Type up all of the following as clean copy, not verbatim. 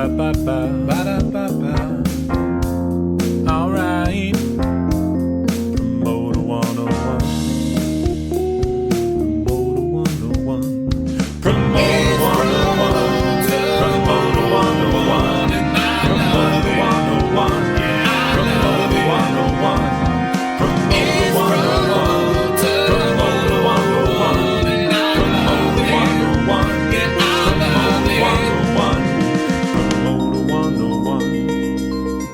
Ba-da-ba-ba, ba-da-ba-ba. All right. Promoter 101. Promoter 101. Promoter 101. Promoter 101. And Promoter 101. Promoter 101. Promoter 101. Promoter 101. Promoter 101.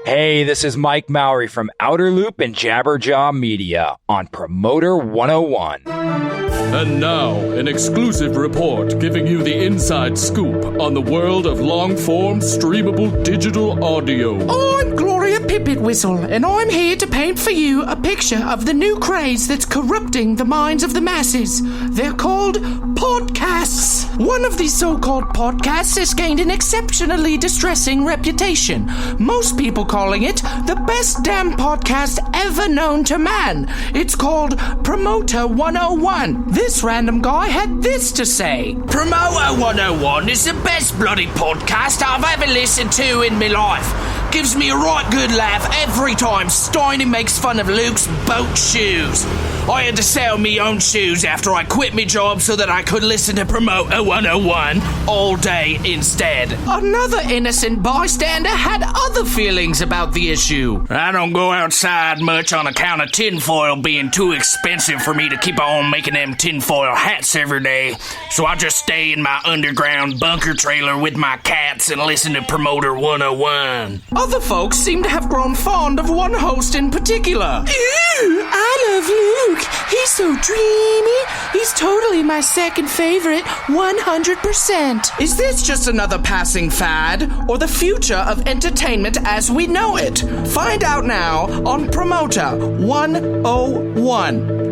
Hey, this is Mike Mowry from Outer Loop and Jabberjaw Media on Promoter 101. And now, an exclusive report giving you the inside scoop on the world of long-form streamable digital audio. I'm Gloria Pippet-Whistle, and I'm here to paint for you a picture of the new craze that's corrupting the minds of the masses. They're called podcasts. One of these so-called podcasts has gained an exceptionally distressing reputation. Most people calling it the best damn podcast ever known to man. It's called Promoter 101. This random guy had this to say. Promoter 101 is the best bloody podcast I've ever listened to in my life. Gives me a right good laugh every time Steiny makes fun of Luke's boat shoes. I had to sell me own shoes after I quit my job so that I could listen to Promoter 101 all day instead. Another innocent bystander had other feelings about the issue. I don't go outside much on account of tinfoil being too expensive for me to keep on making them tinfoil hats every day. So I just stay in my underground bunker trailer with my cats and listen to Promoter 101. Other folks seem to have grown fond of one host in particular. Ew, I love Luke. He's so dreamy. He's totally my second favorite, 100%. Is this just another passing fad, or the future of entertainment as we know it? Find out now on Promoter 101.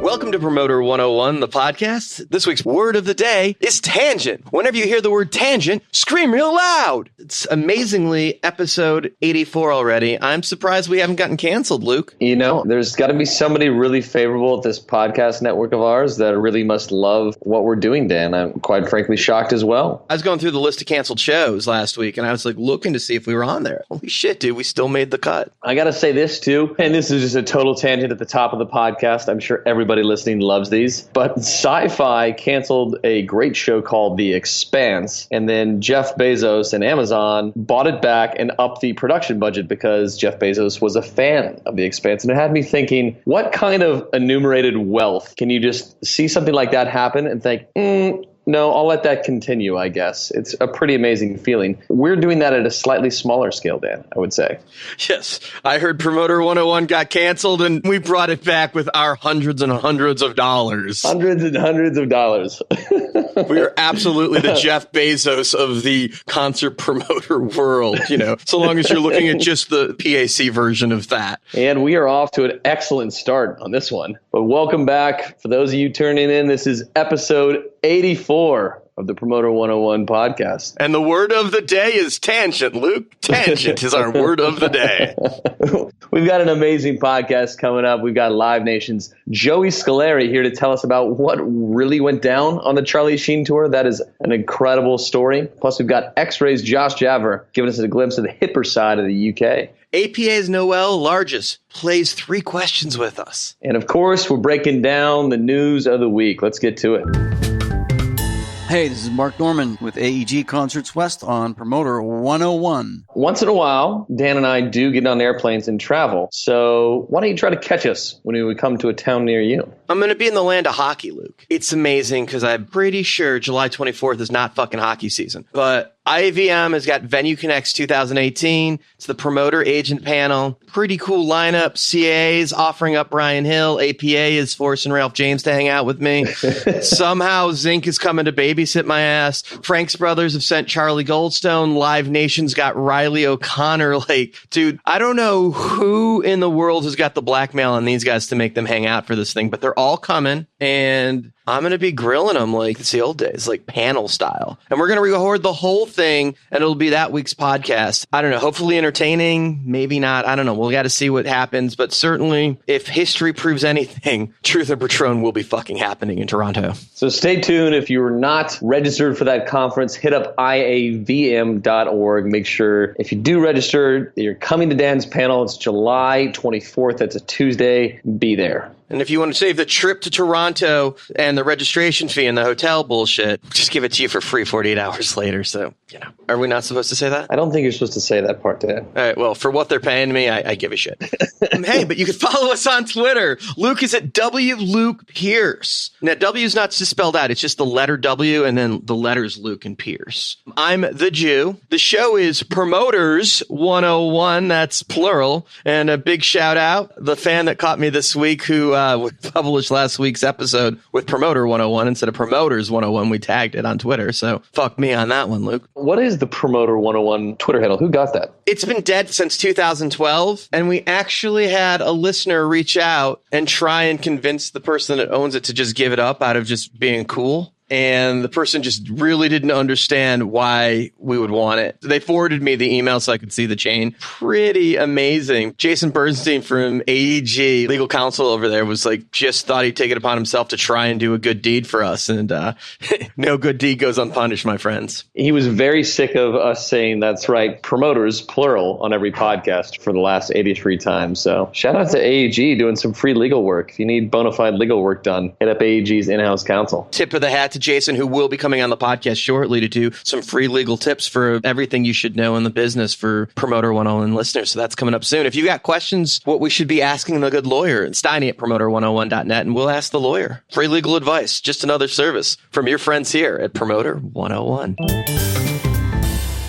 Welcome to Promoter 101, the podcast. This week's word of the day is tangent. Whenever you hear the word tangent, scream real loud. It's amazingly episode 84 already. I'm surprised we haven't gotten canceled, Luke. You know, there's got to be somebody really favorable at this podcast network of ours that really must love what we're doing, Dan. I'm quite frankly shocked as well. I was going through the list of canceled shows last week, and I was like looking to see if we were on there. Holy shit, dude, we still made the cut. I got to say this, too, and this is just a total tangent at the top of the podcast. I'm sure everybody listening loves these, but Sci-Fi canceled a great show called The Expanse, and then Jeff Bezos and Amazon bought it back and upped the production budget because Jeff Bezos was a fan of The Expanse. And it had me thinking, what kind of enumerated wealth can you just see something like that happen and think, no, I'll let that continue, I guess. It's a pretty amazing feeling. We're doing that at a slightly smaller scale, Dan, I would say. Yes, I heard Promoter 101 got canceled, and we brought it back with our hundreds and hundreds of dollars. Hundreds and hundreds of dollars. We are absolutely the Jeff Bezos of the concert promoter world, you know, so long as you're looking at just the PAC version of that. And we are off to an excellent start on this one. But welcome back. For those of you turning in, this is episode 84 of the Promoter 101 podcast. And the word of the day is tangent, Luke. Tangent is our word of the day. We've got an amazing podcast coming up. We've got Live Nation's Joey Scoleri here to tell us about what really went down on the Charlie Sheen tour. That is an incredible story. Plus, we've got X-Ray's Josh Javor giving us a glimpse of the hipper side of the UK. a.k.a.'s Noël Largess plays 3 questions with us. And of course, we're breaking down the news of the week. Let's get to it. Hey, this is Mark Norman with AEG Concerts West on Promoter 101. Once in a while, Dan and I do get on airplanes and travel. So why don't you try to catch us when we would come to a town near you? I'm going to be in the land of hockey, Luke. It's amazing because I'm pretty sure July 24th is not fucking hockey season. But IAVM has got Venue Connects 2018. It's the promoter agent panel. Pretty cool lineup. CAA is offering up Ryan Hill. APA is forcing Ralph James to hang out with me. Somehow Zinc is coming to babysit my ass. Frank's Brothers have sent Charlie Goldstone. Live Nation's got Riley Riley O'Connor. Like, dude, I don't know who in the world has got the blackmail on these guys to make them hang out for this thing, but they're all coming, and I'm going to be grilling them like it's the old days, like panel style. And we're going to record the whole thing, and it'll be that week's podcast. I don't know, hopefully entertaining, maybe not. I don't know. We'll got to see what happens. But certainly, if history proves anything, Truth and Patron will be fucking happening in Toronto. So stay tuned. If you're not registered for that conference, hit up iavm.org. Make sure if you do register, you're coming to Dan's panel. It's July 24th. That's a Tuesday. Be there. And if you want to save the trip to Toronto and the registration fee and the hotel bullshit, just give it to you for free 48 hours later. So, are we not supposed to say that? I don't think you're supposed to say that part, Dan. All right. Well, for what they're paying me, I give a shit. Hey, but you can follow us on Twitter. Luke is at W Luke Pierce. Now, W is not just spelled out. It's just the letter W and then the letters Luke and Pierce. I'm the Jew. The show is Promoters 101. That's plural. And a big shout out, the fan that caught me this week who published last week's episode with Promoter 101 instead of Promoters 101. We tagged it on Twitter. So fuck me on that one, Luke. What is the Promoter 101 Twitter handle? Who got that? It's been dead since 2012. And we actually had a listener reach out and try and convince the person that owns it to just give it up out of just being cool. And the person just really didn't understand why we would want it. They forwarded me the email so I could see the chain. Pretty amazing. Jason Bernstein from AEG, legal counsel over there, was like, just thought he'd take it upon himself to try and do a good deed for us. And no good deed goes unpunished, my friends. He was very sick of us saying that's right, promoters, plural, on every podcast for the last 83 times. So shout out to AEG doing some free legal work. If you need bona fide legal work done, hit up AEG's in-house counsel. Tip of the hat to Jason, who will be coming on the podcast shortly to do some free legal tips for everything you should know in the business for Promoter 101 listeners. So that's coming up soon. If you got questions, what we should be asking the good lawyer, Steiny at promoter101.net, and we'll ask the lawyer. Free legal advice, just another service from your friends here at Promoter 101.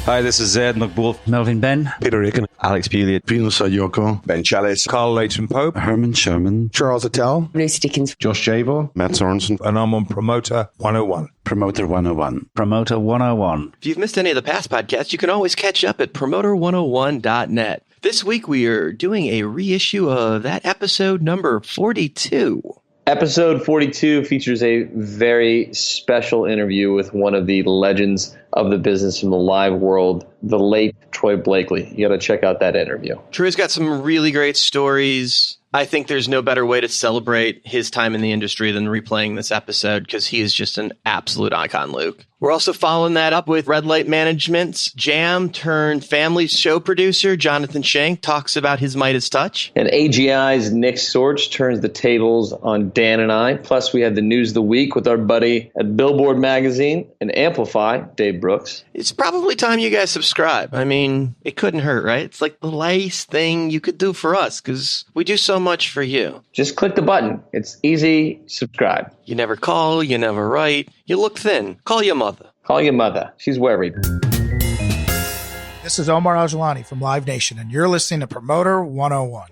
Hi, this is Ed McBulf, Melvin Ben, Peter Aiken, Alex Peely, Venus Ayoko, Ben Chalice, Carl Leighton Pope, Herman Sherman, Charles Attell, Lucy Dickens, Josh Javor, Matt Sorensen, and I'm on Promoter 101. Promoter 101. Promoter 101. If you've missed any of the past podcasts, you can always catch up at promoter101.net. This week, we are doing a reissue of that episode number 42. Episode 42 features a very special interview with one of the legends of the business from the live world, the late Troy Blakely. You got to check out that interview. Troy's got some really great stories. I think there's no better way to celebrate his time in the industry than replaying this episode because he is just an absolute icon, Luke. We're also following that up with Red Light Management's jam turned family show producer, Jonathan Shank, talks about his Midas touch. And AGI's Nick Sorch turns the tables on Dan and I. Plus, we have the news of the week with our buddy at Billboard Magazine and Amplify, Dave Brooks. It's probably time you guys subscribe. I mean, it couldn't hurt, right? It's like the last thing you could do for us because we do so much for you. Just click the button. It's easy. Subscribe. You never call, you never write, you look thin. Call your mother. Call your mother. She's worried. This is Omar Al-Jilani from Live Nation, and you're listening to Promoter 101.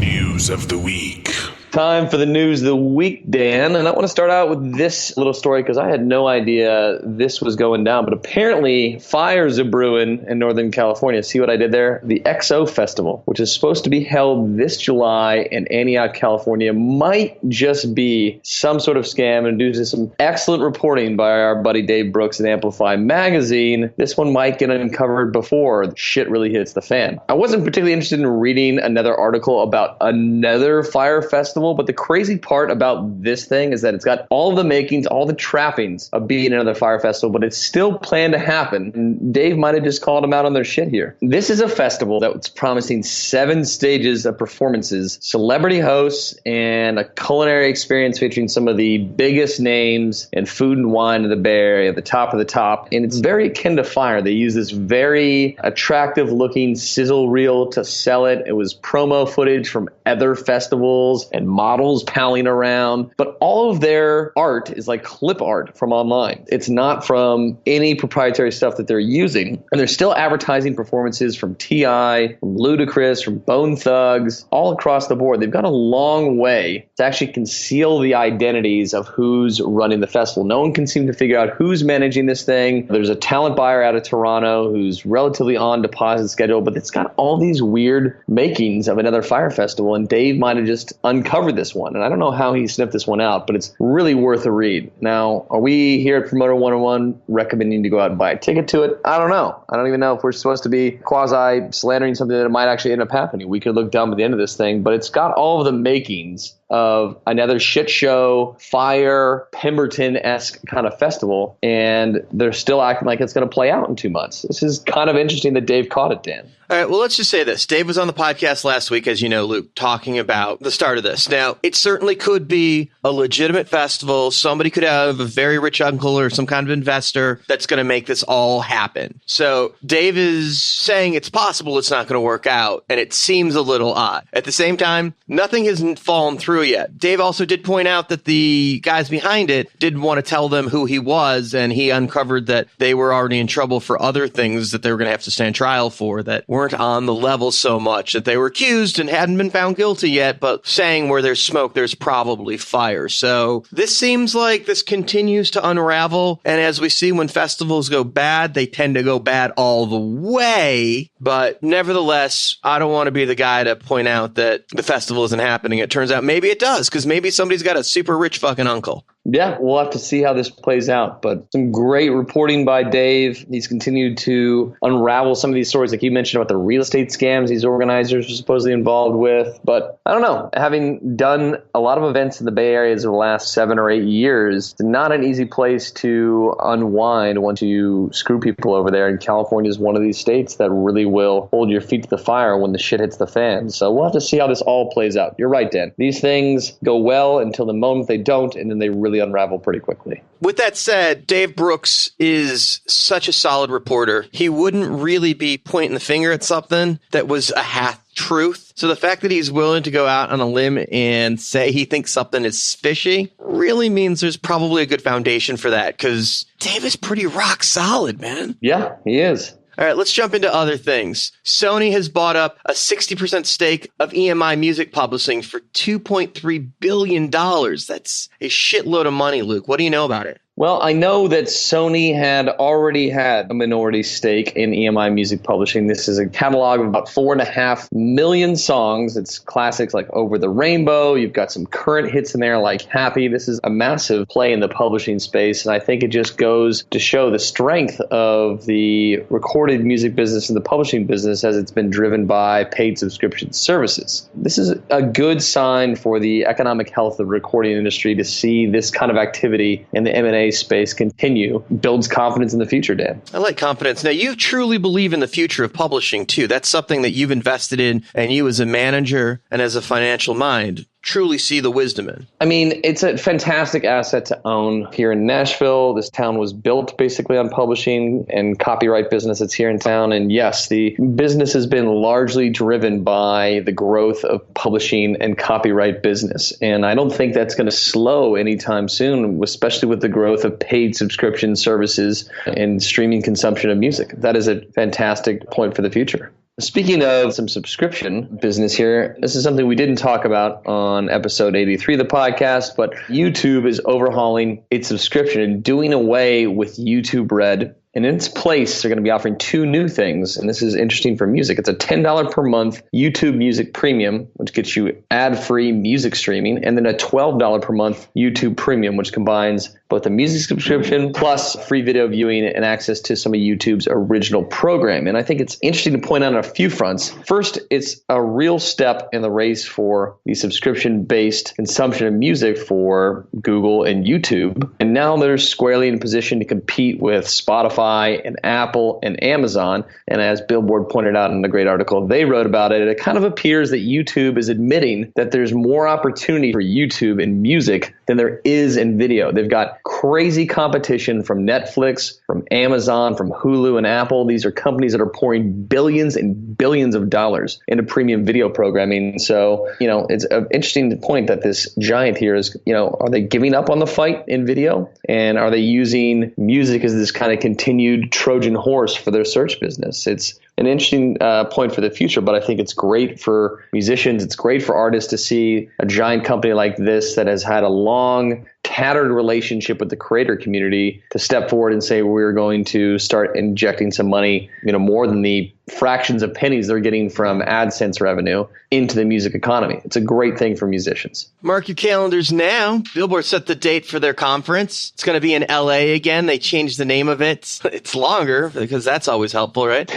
News of the week. Time for the news of the week, Dan. And I want to start out with this little story because I had no idea this was going down. But apparently fires are brewing in Northern California. See what I did there? The XO Festival, which is supposed to be held this July in Antioch, California, might just be some sort of scam. And due to some excellent reporting by our buddy Dave Brooks at Amplify Magazine, this one might get uncovered before the shit really hits the fan. I wasn't particularly interested in reading another article about another fire festival. But the crazy part about this thing is that it's got all the makings, all the trappings of being another fire festival, but it's still planned to happen. And Dave might have just called them out on their shit here. This is a festival that's promising 7 stages of performances, celebrity hosts, and a culinary experience featuring some of the biggest names in food and wine of the Bay Area, the top of the top. And it's very akin to fire. They use this very attractive looking sizzle reel to sell it. It was promo footage from other festivals and models palling around, but all of their art is like clip art from online. It's not from any proprietary stuff that they're using. And they're still advertising performances from T.I., from Ludacris, from Bone Thugs, all across the board. They've got a long way to actually conceal the identities of who's running the festival. No one can seem to figure out who's managing this thing. There's a talent buyer out of Toronto who's relatively on deposit schedule, but it's got all these weird makings of another Fyre festival, and Dave might have just uncovered this one. And I don't know how he sniffed this one out, but it's really worth a read. Now, are we here at Promoter 101 recommending to go out and buy a ticket to it? I don't know. I don't even know if we're supposed to be quasi-slandering something that might actually end up happening. We could look dumb at the end of this thing, but it's got all of the makings of another shit show, Fyre, Pemberton-esque kind of festival, and they're still acting like it's going to play out in 2 months. This is kind of interesting that Dave caught it, Dan. All right, well, let's just say this. Dave was on the podcast last week, as you know, Luke, talking about the start of this. Now, it certainly could be a legitimate festival. Somebody could have a very rich uncle or some kind of investor that's going to make this all happen. So Dave is saying it's possible it's not going to work out, and it seems a little odd. At the same time, nothing hasn't fallen through yet. Dave also did point out that the guys behind it didn't want to tell them who he was, and he uncovered that they were already in trouble for other things that they were going to have to stand trial for that weren't on the level so much, that they were accused and hadn't been found guilty yet, but saying where there's smoke, there's probably fire. So this seems like this continues to unravel, and as we see when festivals go bad, they tend to go bad all the way. But nevertheless, I don't want to be the guy to point out that the festival isn't happening. It turns out maybe it does, because maybe somebody's got a super rich fucking uncle. Yeah, we'll have to see how this plays out. But some great reporting by Dave. He's continued to unravel some of these stories, like you mentioned about the real estate scams these organizers are supposedly involved with. But I don't know. Having done a lot of events in the Bay Area over the last 7 or 8 years, it's not an easy place to unwind once you screw people over there. And California is one of these states that really will hold your feet to the fire when the shit hits the fan. So we'll have to see how this all plays out. You're right, Dan. These things go well until the moment they don't, and then they really unravel pretty quickly. With that said, Dave Brooks is such a solid reporter. He wouldn't really be pointing the finger at something that was a half truth. So the fact that he's willing to go out on a limb and say he thinks something is fishy really means there's probably a good foundation for that, because Dave is pretty rock solid, man. Yeah, he is. All right, let's jump into other things. Sony has bought up a 60% stake of EMI Music Publishing for $2.3 billion. That's a shitload of money, Luke. What do you know about it? Well, I know that Sony had already had a minority stake in EMI Music Publishing. This is a catalog of about 4.5 million songs. It's classics like Over the Rainbow. You've got some current hits in there like Happy. This is a massive play in the publishing space, and I think it just goes to show the strength of the recorded music business and the publishing business as it's been driven by paid subscription services. This is a good sign for the economic health of the recording industry to see this kind of activity in the M&A space continue. Builds confidence in the future, Dan. I like confidence. Now, you truly believe in the future of publishing, too. That's something that you've invested in, and you as a manager and as a financial mind truly see the wisdom in. I mean, it's a fantastic asset to own here in Nashville. This town was built basically on publishing and copyright business that's here in town. And yes, the business has been largely driven by the growth of publishing and copyright business. And I don't think that's going to slow anytime soon, especially with the growth of paid subscription services and streaming consumption of music. That is a fantastic point for the future. Speaking of some subscription business here, this is something we didn't talk about on episode 83 of the podcast, but YouTube is overhauling its subscription and doing away with YouTube Red. And in its place, they're going to be offering 2 new things. And this is interesting for music. It's a $10 per month YouTube Music Premium, which gets you ad-free music streaming, and then a $12 per month YouTube Premium, which combines both a music subscription plus free video viewing and access to some of YouTube's original program. And I think it's interesting to point out on a few fronts. First, it's a real step in the race for the subscription-based consumption of music for Google and YouTube. And now they're squarely in a position to compete with Spotify Spotify and Apple and Amazon. And as Billboard pointed out in the great article they wrote about it, it kind of appears that YouTube is admitting that there's more opportunity for YouTube in music than there is in video. They've got crazy competition from Netflix, from Amazon, from Hulu and Apple. These are companies that are pouring billions and billions of dollars into premium video programming. So, it's an interesting point that this giant here is, are they giving up on the fight in video? And are they using music as this kind of continued Trojan horse for their search business? It's an interesting point for the future, but I think it's great for musicians. It's great for artists to see a giant company like this that has had a long, tattered relationship with the creator community to step forward and say, we're going to start injecting some money, more than the fractions of pennies they're getting from AdSense revenue into the music economy. It's a great thing for musicians. Mark your calendars now. Billboard set the date for their conference. It's going to be in LA again. They changed the name of it. It's longer because that's always helpful, right?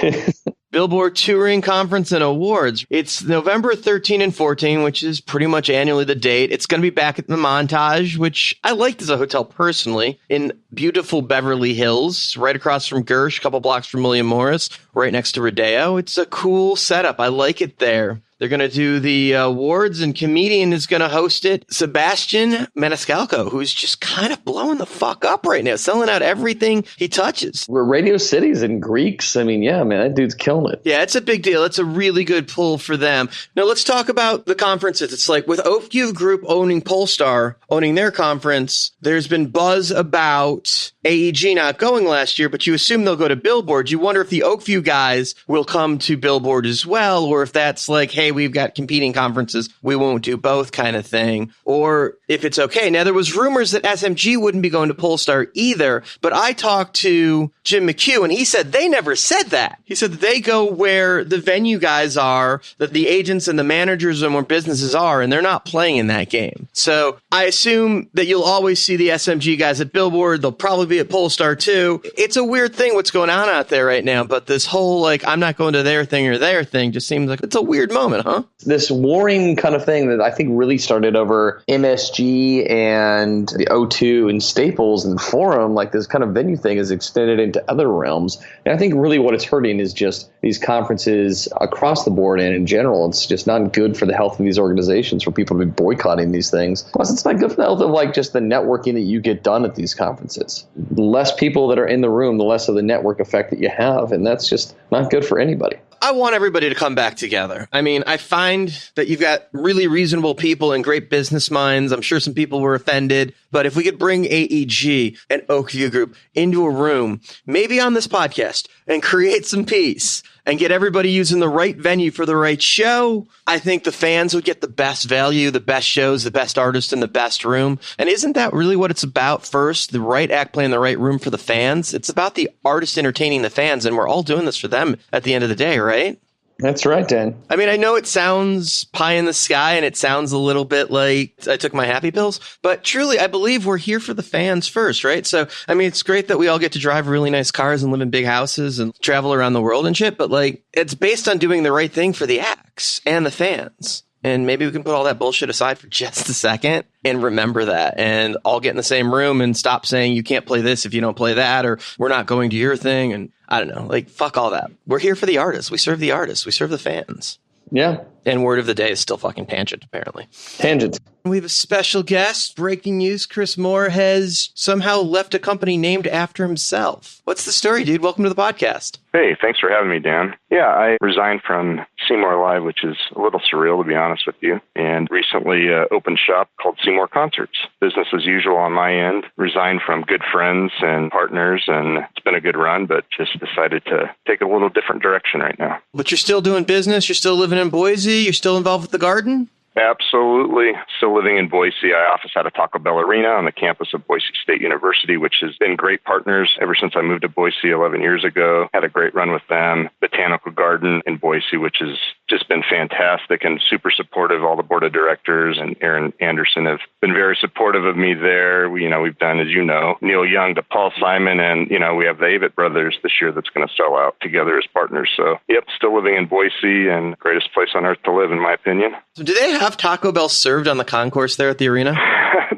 Billboard Touring Conference and Awards. It's November 13 and 14, which is pretty much annually the date. It's going to be back at the Montage, which I liked as a hotel personally, in beautiful Beverly Hills, right across from Gersh, a couple blocks from William Morris, right next to Rodeo. It's a cool setup. I like it there. They're going to do the awards, and comedian is going to host it, Sebastian Maniscalco, who's just kind of blowing the fuck up right now, selling out everything he touches. We're Radio Cities and Greeks. That dude's killing it. Yeah, it's a big deal. It's a really good pull for them. Now, let's talk about the conferences. It's like with Oakview Group owning Polestar, owning their conference, there's been buzz about AEG not going last year, but you assume they'll go to Billboard. You wonder if the Oakview guys will come to Billboard as well, or if that's like, hey, we've got competing conferences, we won't do both kind of thing, or if it's okay. Now, there was rumors that SMG wouldn't be going to Polestar either, but I talked to Jim McHugh, and he said they never said that. He said that they go where the venue guys are, that the agents and the managers and where businesses are, and they're not playing in that game. So I assume that you'll always see the SMG guys at Billboard. They'll probably be at Polestar too. It's a weird thing what's going on out there right now, but this whole, I'm not going to their thing or their thing just seems like it's a weird moment, huh? This warring kind of thing that I think really started over MSG and the O2 and Staples and Forum, this kind of venue thing is extended into other realms. And I think really what it's hurting is just these conferences across the board, and in general, it's just not good for the health of these organizations for people to be boycotting these things. Plus, it's not good for the health of just the networking that you get done at these conferences. The less people that are in the room, the less of the network effect that you have, and that's just not good for anybody. I want everybody to come back together. I find that you've got really reasonable people and great business minds. I'm sure some people were offended, but if we could bring AEG and Oakview Group into a room, maybe on this podcast, and create some peace and get everybody using the right venue for the right show, I think the fans would get the best value, the best shows, the best artists in the best room. And isn't that really what it's about first? The right act playing the right room for the fans? It's about the artist entertaining the fans, and we're all doing this for them at the end of the day, right? That's right, Dan. I know it sounds pie in the sky and it sounds a little bit like I took my happy pills, but truly, I believe we're here for the fans first, right? So, it's great that we all get to drive really nice cars and live in big houses and travel around the world and shit, but it's based on doing the right thing for the acts and the fans. And maybe we can put all that bullshit aside for just a second and remember that and all get in the same room and stop saying you can't play this if you don't play that, or we're not going to your thing. And I don't know, fuck all that. We're here for the artists. We serve the artists. We serve the fans. Yeah. And word of the day is still fucking Tangent, apparently. Tangent. We have a special guest. Breaking news. Chris Moore has somehow left a company named after himself. What's the story, dude? Welcome to the podcast. Hey, thanks for having me, Dan. Yeah, I resigned from Seymour Live, which is a little surreal, to be honest with you, and recently opened shop called Seymour Concerts. Business as usual on my end. Resigned from good friends and partners, and it's been a good run, but just decided to take a little different direction right now. But you're still doing business? You're still living in Boise? You're still involved with the garden? Absolutely. Still living in Boise. I office at a Taco Bell Arena on the campus of Boise State University, which has been great partners ever since I moved to Boise 11 years ago. Had a great run with them. Botanical Garden in Boise, which has just been fantastic and super supportive. All the board of directors and Aaron Anderson have been very supportive of me there. We've done, as you know, Neil Young to Paul Simon, and, we have the Avett Brothers this year that's going to sell out together as partners. So, yep, still living in Boise, and greatest place on earth to live, in my opinion. So do they have Taco Bell served on the concourse there at the arena?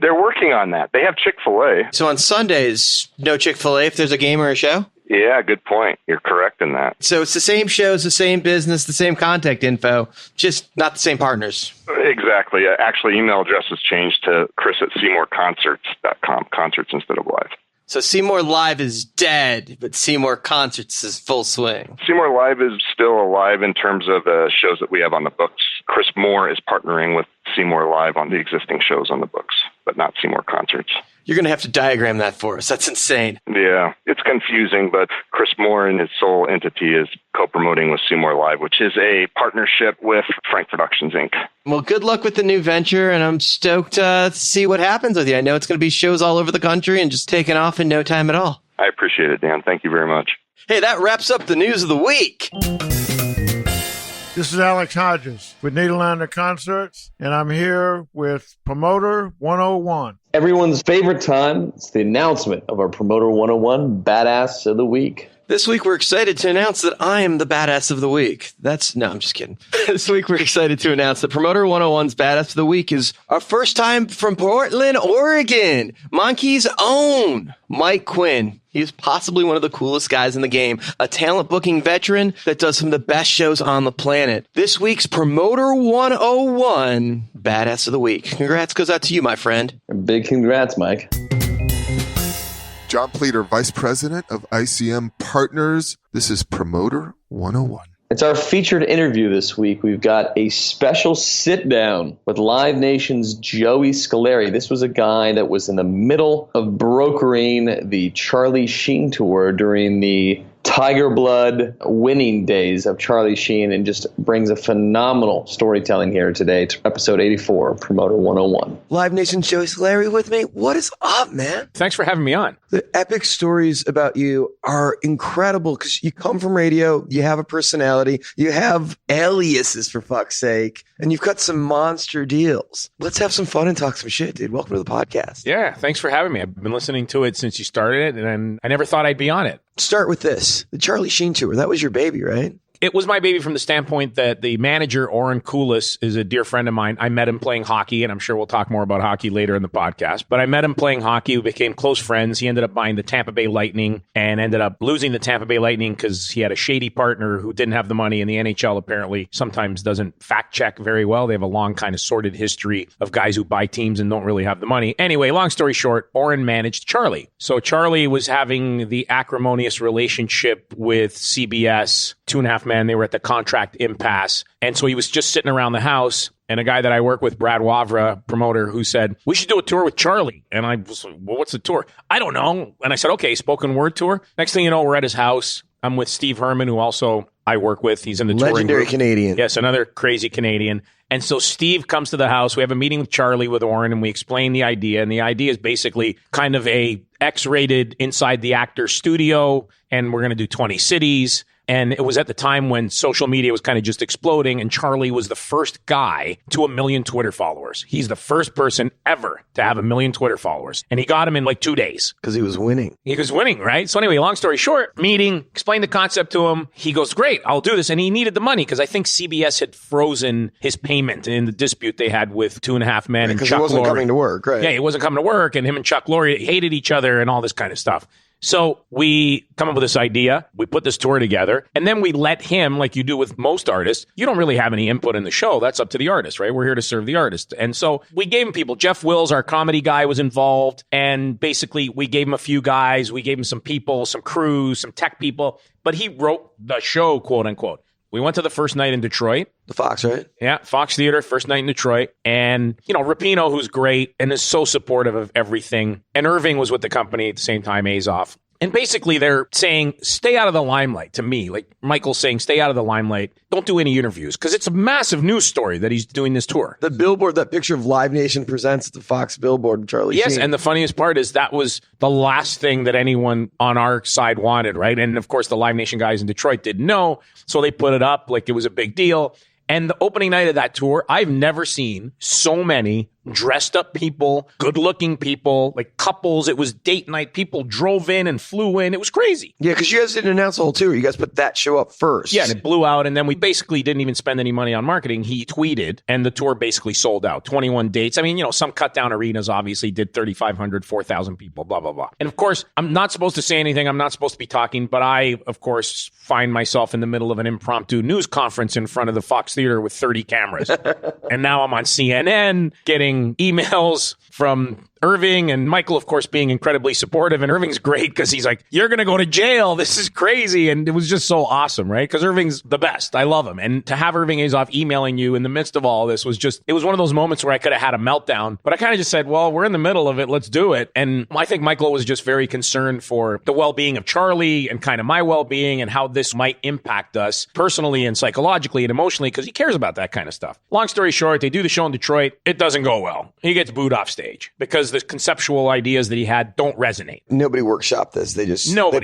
They're working on that. They have Chick-fil-A. So on Sundays, no Chick-fil-A if there's a game or a show? Yeah, good point. You're correct in that. So it's the same shows, the same business, the same contact info, just not the same partners. Exactly. Actually, email address has changed to chris@seymourconcerts.com, concerts instead of live. So Seymour Live is dead, but Seymour Concerts is full swing. Seymour Live is still alive in terms of the shows that we have on the books. Chris Moore is partnering with Seymour Live on the existing shows on the books, but not Seymour Concerts. You're going to have to diagram that for us. That's insane. Yeah, it's confusing, but Chris Moore and his sole entity is co-promoting with Seymour Live, which is a partnership with Frank Productions, Inc. Well, good luck with the new venture, and I'm stoked to see what happens with you. I know it's going to be shows all over the country and just taking off in no time at all. I appreciate it, Dan. Thank you very much. Hey, that wraps up the news of the week. This is Alex Hodges with Nederlander Concerts, and I'm here with Promoter 101. Everyone's favorite time. It's the announcement of our Promoter 101 Badass of the Week. This week, we're excited to announce that I am the Badass of the Week. No, I'm just kidding. This week, we're excited to announce that Promoter 101's Badass of the Week is our first time from Portland, Oregon. Monkey's own Mike Quinn. He is possibly one of the coolest guys in the game, a talent booking veteran that does some of the best shows on the planet. This week's Promoter 101 Badass of the Week. Congrats goes out to you, my friend. Big congrats, Mike. John Pleater, Vice President of ICM Partners. This is Promoter 101. It's our featured interview this week. We've got a special sit-down with Live Nation's Joey Scoleri. This was a guy that was in the middle of brokering the Charlie Sheen tour during the Tiger Blood winning days of Charlie Sheen, and just brings a phenomenal storytelling here today to episode 84, Promoter 101. Live Nation's Joey Scoleri with me. What is up, man? Thanks for having me on. The epic stories about you are incredible because you come from radio, you have a personality, you have aliases, for fuck's sake, and you've got some monster deals. Let's have some fun and talk some shit, dude. Welcome to the podcast. Yeah, thanks for having me. I've been listening to it since you started it, and I never thought I'd be on it. Start with this. The Charlie Sheen tour, that was your baby, right? It was my baby from the standpoint that the manager, Oren Koulis, is a dear friend of mine. I met him playing hockey, and I'm sure we'll talk more about hockey later in the podcast. But I met him playing hockey. We became close friends. He ended up buying the Tampa Bay Lightning and ended up losing the Tampa Bay Lightning because he had a shady partner who didn't have the money. And the NHL apparently sometimes doesn't fact check very well. They have a long kind of sordid history of guys who buy teams and don't really have the money. Anyway, long story short, Oren managed Charlie. So Charlie was having the acrimonious relationship with CBS, 2.5 Men. They were at the contract impasse. And so he was just sitting around the house. And a guy that I work with, Brad Wavra, promoter, who said, we should do a tour with Charlie. And I was like, well, what's the tour? I don't know. And I said, okay, spoken word tour. Next thing you know, we're at his house. I'm with Steve Herman, who also I work with. He's in the touring legendary group. Canadian. Yes, another crazy Canadian. And so Steve comes to the house. We have a meeting with Charlie, with Oren, and we explain the idea. And the idea is basically kind of a X-rated inside the actor studio. And we're going to do 20 cities. And it was at the time when social media was kind of just exploding, and Charlie was the first guy to 1 million Twitter followers. He's the first person ever to have 1 million Twitter followers. And he got him in like 2 days. Because he was winning. He was winning, right? So anyway, long story short, meeting, explained the concept to him. He goes, great, I'll do this. And he needed the money because I think CBS had frozen his payment in the dispute they had with 2.5 Men and Chuck Lorre. Because he wasn't coming to work, right? Yeah, he wasn't coming to work, and him and Chuck Lorre hated each other and all this kind of stuff. So we come up with this idea, we put this tour together, and then we let him, like you do with most artists, you don't really have any input in the show. That's up to the artist, right? We're here to serve the artist. And so we gave him people. Jeff Wills, our comedy guy, was involved. And basically we gave him a few guys. We gave him some people, some crews, some tech people. But he wrote the show, quote unquote. We went to the first night in Detroit. The Fox, right? Yeah, Fox Theater, first night in Detroit. And, you know, Rapino, who's great and is so supportive of everything. And Irving was with the company at the same time, Azoff. And basically they're saying, stay out of the limelight to me. Like Michael's saying, stay out of the limelight. Don't do any interviews because it's a massive news story that he's doing this tour. The billboard, that picture of Live Nation presents at the Fox billboard, Charlie Yes, Sheen. And the funniest part is that was the last thing that anyone on our side wanted, right? And of course, the Live Nation guys in Detroit didn't know. So they put it up like it was a big deal. And the opening night of that tour, I've never seen so many dressed up people, good looking people, like couples. It was date night. People drove in and flew in. It was crazy. Yeah, because you guys didn't announce the whole tour. You guys put that show up first. Yeah, and it blew out. And then we basically didn't even spend any money on marketing. He tweeted, and the tour basically sold out. 21 dates. I mean, you know, some cut down arenas obviously did 3,500, 4,000 people, blah, blah, blah. And of course, I'm not supposed to say anything. I'm not supposed to be talking, but I, of course, find myself in the middle of an impromptu news conference in front of the Fox Theater with 30 cameras. And now I'm on CNN getting emails from Irving and Michael, of course, being incredibly supportive. And Irving's great because he's like, you're going to go to jail. This is crazy. And it was just so awesome, right? Because Irving's the best. I love him. And to have Irving Azoff emailing you in the midst of all this was just, it was one of those moments where I could have had a meltdown. But I kind of just said, well, we're in the middle of it. Let's do it. And I think Michael was just very concerned for the well-being of Charlie and kind of my well-being and how this might impact us personally and psychologically and emotionally because he cares about that kind of stuff. Long story short, they do the show in Detroit. It doesn't go well. He gets booed off stage because the conceptual ideas that he had don't resonate. Nobody workshopped this. They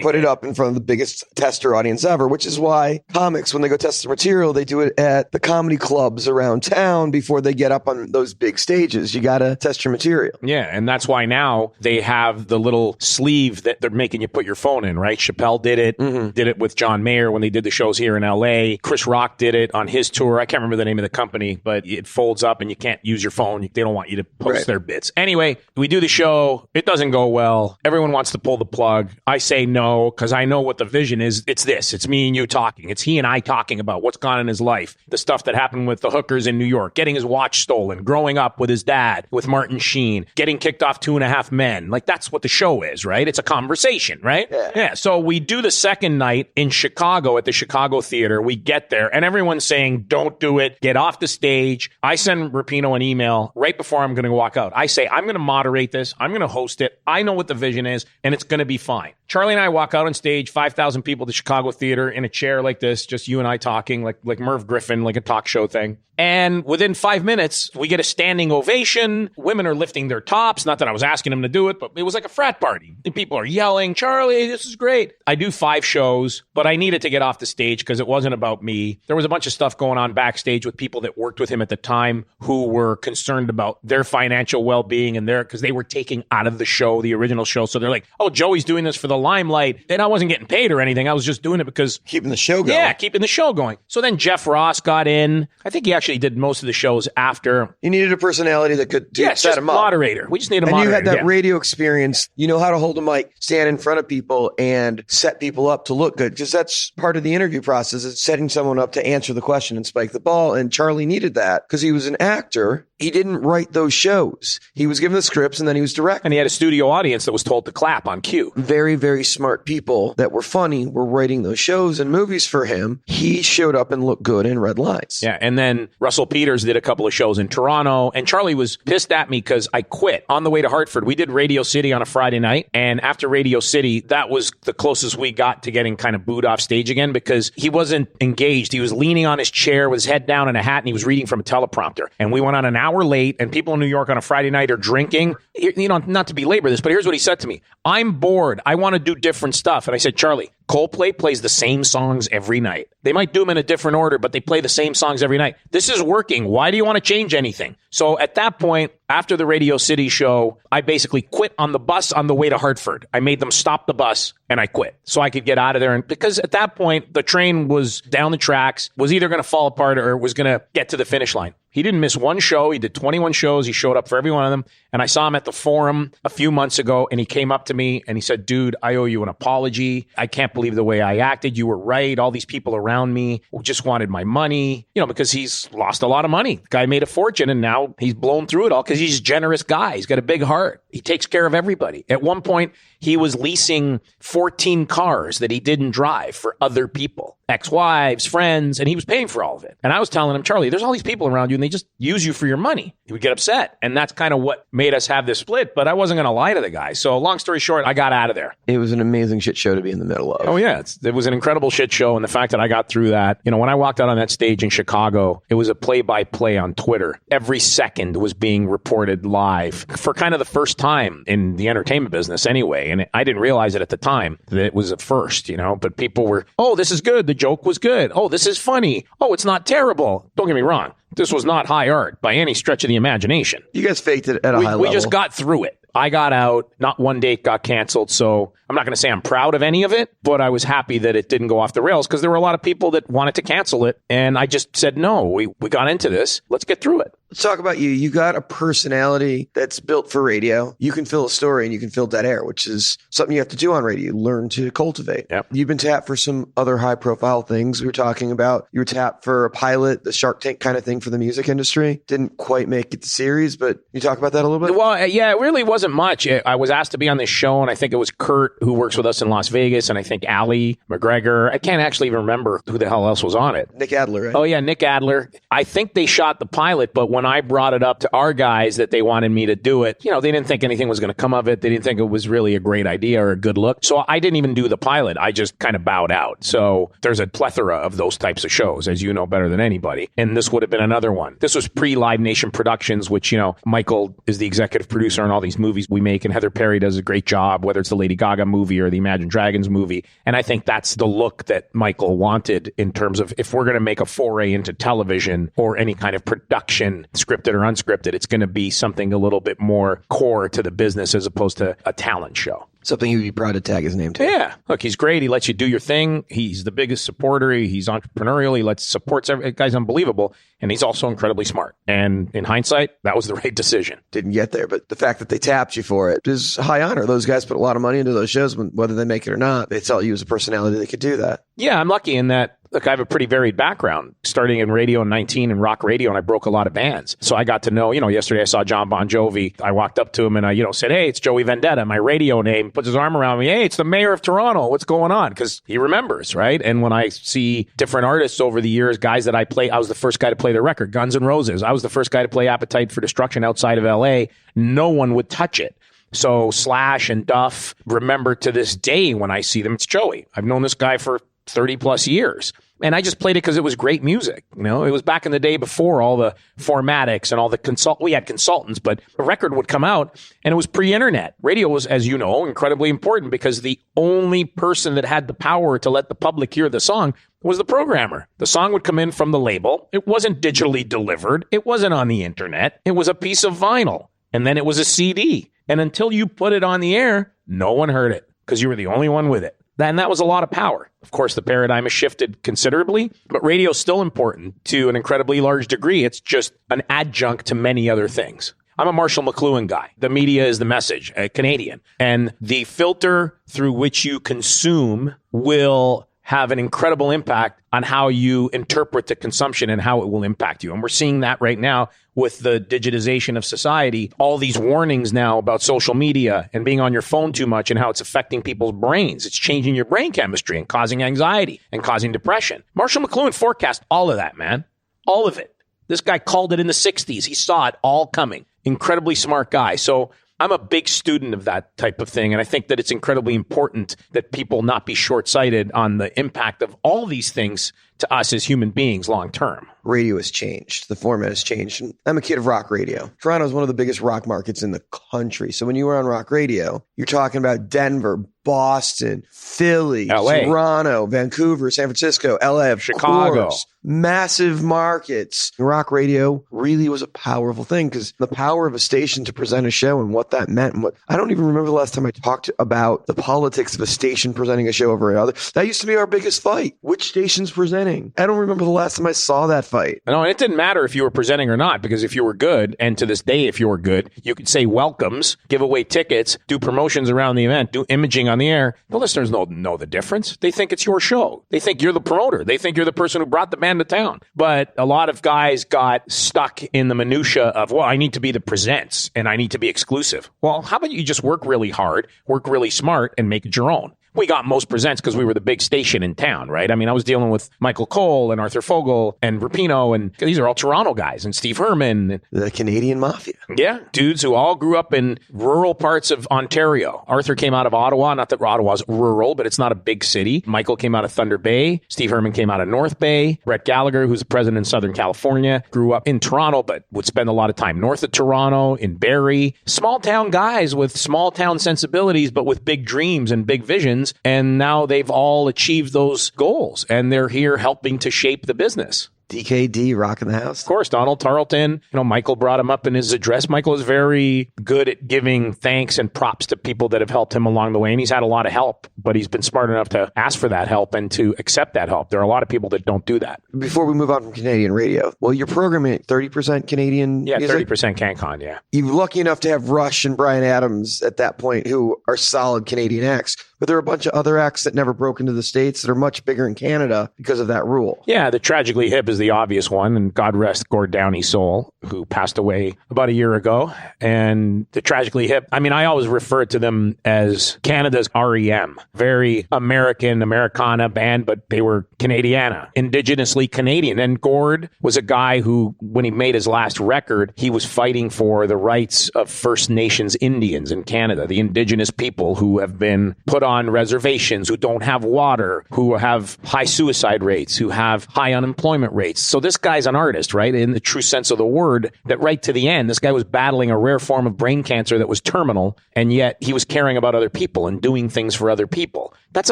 put it up in front of the biggest tester audience ever, which is why comics, when they go test the material, they do it at the comedy clubs around town before they get up on those big stages. You got to test your material. Yeah, and that's why now they have the little sleeve that they're making you put your phone in, right? Chappelle did it, did it with John Mayer when they did the shows here in LA. Chris Rock did it on his tour. I can't remember the name of the company, but it folds up and you can't use your phone. They don't want you to post their bits. Anyway, we do the show. It doesn't go well. Everyone wants to pull the plug. I say no because I know what the vision is. It's this. It's me and you talking. It's he and I talking about what's gone in his life, the stuff that happened with the hookers in New York, getting his watch stolen, growing up with his dad, with Martin Sheen, getting kicked off 2.5 Men. Like, that's what the show is, right? It's a conversation, right? Yeah. So we do the second night in Chicago at the Chicago Theater. We get there and everyone's saying, don't do it. Get off the stage. I send Rapino an email right before I'm going to walk out. I say, I'm going to moderate this. I'm going to host it. I know what the vision is and it's going to be fine. Charlie and I walk out on stage, 5,000 people at the Chicago Theater in a chair like this, just you and I talking like Merv Griffin, like a talk show thing. And within 5 minutes, we get a standing ovation. Women are lifting their tops. Not that I was asking them to do it, but it was like a frat party. And people are yelling, Charlie, this is great. I do 5 shows, but I needed to get off the stage because it wasn't about me. There was a bunch of stuff going on backstage with people that worked with him at the time who were concerned about their financial well-being and because they were taking out of the show, the original show. So they're like, oh, Joey's doing this for the limelight. And I wasn't getting paid or anything. I was just doing it because keeping the show going. Yeah, keeping the show going. So then Jeff Ross got in. I think he actually did most of the shows after. You needed a personality that could set him up. Moderator. We just need a moderator. And you had that radio experience. You know how to hold a mic, stand in front of people, and set people up to look good. Because that's part of the interview process, is setting someone up to answer the question and spike the ball. And Charlie needed that because he was an actor. He didn't write those shows. He was given the scripts and then he was directing. And he had a studio audience that was told to clap on cue. Very, very smart people that were funny were writing those shows and movies for him. He showed up and looked good in Red Lines. Yeah, and then Russell Peters did a couple of shows in Toronto, and Charlie was pissed at me because I quit on the way to Hartford. We did Radio City on a Friday night, and after Radio City, that was the closest we got to getting kind of booed off stage again because he wasn't engaged. He was leaning on his chair with his head down in a hat, and he was reading from a teleprompter. And we went on an hour late, and people in New York on a Friday night are drinking. You know, not to belabor this, but here's what he said to me. I'm bored. I want to do different stuff. And I said, Charlie, Coldplay plays the same songs every night. They might do them in a different order, but they play the same songs every night. This is working. Why do you want to change anything? So at that point, after the Radio City show, I basically quit on the bus on the way to Hartford. I made them stop the bus and I quit so I could get out of there. And because at that point, the train was down the tracks, was either going to fall apart or was going to get to the finish line. He didn't miss one show. He did 21 shows. He showed up for every one of them. And I saw him at the Forum a few months ago, and he came up to me and he said, dude, I owe you an apology. I can't believe the way I acted. You were right. All these people around me just wanted my money, you know, because he's lost a lot of money. The guy made a fortune, and now he's blown through it all because he's a generous guy. He's got a big heart. He takes care of everybody. At one point, he was leasing 14 cars that he didn't drive for other people, ex-wives, friends, and he was paying for all of it. And I was telling him, Charlie, there's all these people around you and they just use you for your money. He would get upset. And that's kind of what made us have this split. But I wasn't going to lie to the guy. So long story short, I got out of there. It was an amazing shit show to be in the middle of. Oh, yeah. It was an incredible shit show. And the fact that I got through that, you know, when I walked out on that stage in Chicago, it was a play-by-play on Twitter. Every second was being reported live for kind of the first time in the entertainment business anyway. And I didn't realize it at the time that it was a first, you know, but people were, oh, this is good. The joke was good. Oh, this is funny. Oh, it's not terrible. Don't get me wrong. This was not high art by any stretch of the imagination. You guys faked it at a high level. We just got through it. I got out. Not one date got canceled. So I'm not going to say I'm proud of any of it, but I was happy that it didn't go off the rails because there were a lot of people that wanted to cancel it. And I just said, no, we got into this. Let's get through it. Let's talk about you. You got a personality that's built for radio. You can fill a story and you can fill dead air, which is something you have to do on radio. You learn to cultivate. Yep. You've been tapped for some other high profile things we were talking about. You were tapped for a pilot, the Shark Tank kind of thing for the music industry. Didn't quite make it to series, but you talk about that a little bit? Well, yeah, it really wasn't much. I was asked to be on this show, and I think it was Kurt, who works with us in Las Vegas, and I think Ali McGregor. I can't actually even remember who the hell else was on it. Nick Adler, right? Oh, yeah, Nick Adler. I think they shot the pilot, but when I brought it up to our guys that they wanted me to do it, they didn't think anything was going to come of it. They didn't think it was really a great idea or a good look. So I didn't even do the pilot. I just kind of bowed out. So there's a plethora of those types of shows, as you know better than anybody. And this would have been another one. This was pre-Live Nation Productions, which, Michael is the executive producer on all these movies we make, and Heather Perry does a great job, whether it's the Lady Gaga movie or the Imagine Dragons movie. And I think that's the look that Michael wanted in terms of if we're going to make a foray into television or any kind of production, scripted or unscripted, it's going to be something a little bit more core to the business as opposed to a talent show. Something you'd be proud to tag his name to. Yeah. Look, he's great. He lets you do your thing. He's the biggest supporter. He's entrepreneurial. He supports every guy's unbelievable. And he's also incredibly smart. And in hindsight, that was the right decision. Didn't get there, but the fact that they tapped you for it is high honor. Those guys put a lot of money into those shows, whether they make it or not. They tell you as a personality they could do that. Yeah, I'm lucky in that. Look, I have a pretty varied background, starting in radio in 19 and rock radio, and I broke a lot of bands. So I got to know, yesterday I saw John Bon Jovi. I walked up to him and I, said, hey, it's Joey Vendetta, my radio name. Puts his arm around me. Hey, it's the mayor of Toronto. What's going on? Because he remembers, right? And when I see different artists over the years, guys that I play, I was the first guy to play their record, Guns N' Roses. I was the first guy to play Appetite for Destruction outside of LA. No one would touch it. So Slash and Duff remember to this day when I see them, it's Joey. I've known this guy for 30 plus years. And I just played it because it was great music. It was back in the day before all the formatics and all the we had consultants, but a record would come out and it was pre-internet. Radio was, as you know, incredibly important because the only person that had the power to let the public hear the song was the programmer. The song would come in from the label. It wasn't digitally delivered. It wasn't on the internet. It was a piece of vinyl. And then it was a CD. And until you put it on the air, no one heard it because you were the only one with it. And that was a lot of power. Of course, the paradigm has shifted considerably, but radio is still important to an incredibly large degree. It's just an adjunct to many other things. I'm a Marshall McLuhan guy. The media is the message, a Canadian. And the filter through which you consume will have an incredible impact on how you interpret the consumption and how it will impact you. And we're seeing that right now with the digitization of society. All these warnings now about social media and being on your phone too much and how it's affecting people's brains. It's changing your brain chemistry and causing anxiety and causing depression. Marshall McLuhan forecast all of that, man. All of it. This guy called it in the 60s. He saw it all coming. Incredibly smart guy. So I'm a big student of that type of thing, and I think that it's incredibly important that people not be short-sighted on the impact of all these things to us as human beings long term. Radio has changed. The format has changed. I'm a kid of rock radio. Toronto is one of the biggest rock markets in the country. So when you were on rock radio, you're talking about Denver, Boston, Philly, LA. Toronto, Vancouver, San Francisco, LA, of Chicago. Course. Massive markets. Rock radio really was a powerful thing because the power of a station to present a show and what that meant. And I don't even remember the last time I talked about the politics of a station presenting a show over another. That used to be our biggest fight. Which station's presenting? I don't remember the last time I saw that fight. No, and it didn't matter if you were presenting or not, because if you were good, and to this day, if you were good, you could say welcomes, give away tickets, do promotions around the event, do imaging on the air. The listeners know the difference. They think it's your show. They think you're the promoter. They think you're the person who brought the band to town. But a lot of guys got stuck in the minutia of, well, I need to be the presents and I need to be exclusive. Well, how about you just work really hard, work really smart, and make it your own? We got most presents because we were the big station in town, right? I mean, I was dealing with Michael Cole and Arthur Fogel and Rapino, and these are all Toronto guys, and Steve Herman. The Canadian Mafia. Yeah, dudes who all grew up in rural parts of Ontario. Arthur came out of Ottawa, not that Ottawa's rural, but it's not a big city. Michael came out of Thunder Bay. Steve Herman came out of North Bay. Brett Gallagher, who's the president in Southern California, grew up in Toronto, but would spend a lot of time north of Toronto, in Barrie. Small town guys with small town sensibilities, but with big dreams and big visions. And now they've all achieved those goals, and they're here helping to shape the business. DKD rocking the house. Of course, Donald Tarleton. Michael brought him up in his address. Michael is very good at giving thanks and props to people that have helped him along the way. And he's had a lot of help, but he's been smart enough to ask for that help and to accept that help. There are a lot of people that don't do that. Before we move on from Canadian radio, well, you're programming 30% Canadian music? 30% CanCon, yeah. You're lucky enough to have Rush and Bryan Adams at that point, who are solid Canadian acts. But there are a bunch of other acts that never broke into the States that are much bigger in Canada because of that rule. Yeah, the Tragically Hip is the obvious one, and God rest Gord Downey's soul, who passed away about a year ago. And the Tragically Hip, I always refer to them as Canada's REM. Very American, Americana band, but they were Canadiana, indigenously Canadian. And Gord was a guy who, when he made his last record, he was fighting for the rights of First Nations Indians in Canada, the indigenous people who have been put on reservations, who don't have water, who have high suicide rates, who have high unemployment rates. So this guy's an artist, right? In the true sense of the word, that right to the end, this guy was battling a rare form of brain cancer that was terminal, and yet he was caring about other people and doing things for other people. That's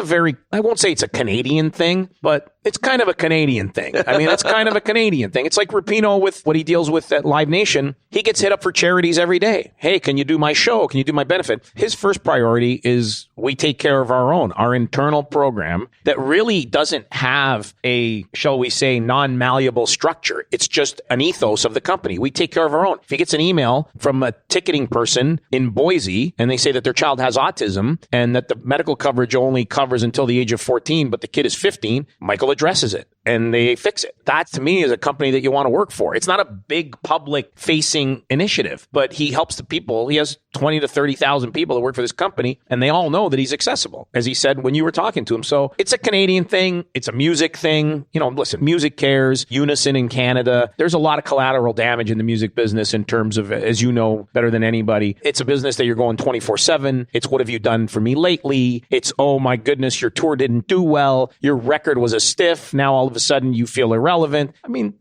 I won't say it's a Canadian thing, but it's kind of a Canadian thing. It's kind of a Canadian thing. It's like Rapinoe with what he deals with at Live Nation. He gets hit up for charities every day. Hey, can you do my show? Can you do my benefit? His first priority is we take care of our own, our internal program that really doesn't have a, shall we say, non-malleable structure. It's just an ethos of the company. We take care of our own. If he gets an email from a ticketing person in Boise and they say that their child has autism and that the medical coverage only covers until the age of 14, but the kid is 15, Michael addresses it and they fix it. That, to me, is a company that you want to work for. It's not a big public-facing initiative, but he helps the people. He has 20 to 30,000 people that work for this company, and they all know that he's accessible, as he said when you were talking to him. So it's a Canadian thing. It's a music thing. Listen, music cares. Unison in Canada. There's a lot of collateral damage in the music business in terms of, as you know better than anybody, it's a business that you're going 24/7. It's what have you done for me lately? It's, oh my goodness, your tour didn't do well. Your record was a stiff. Now all of a sudden you feel irrelevant.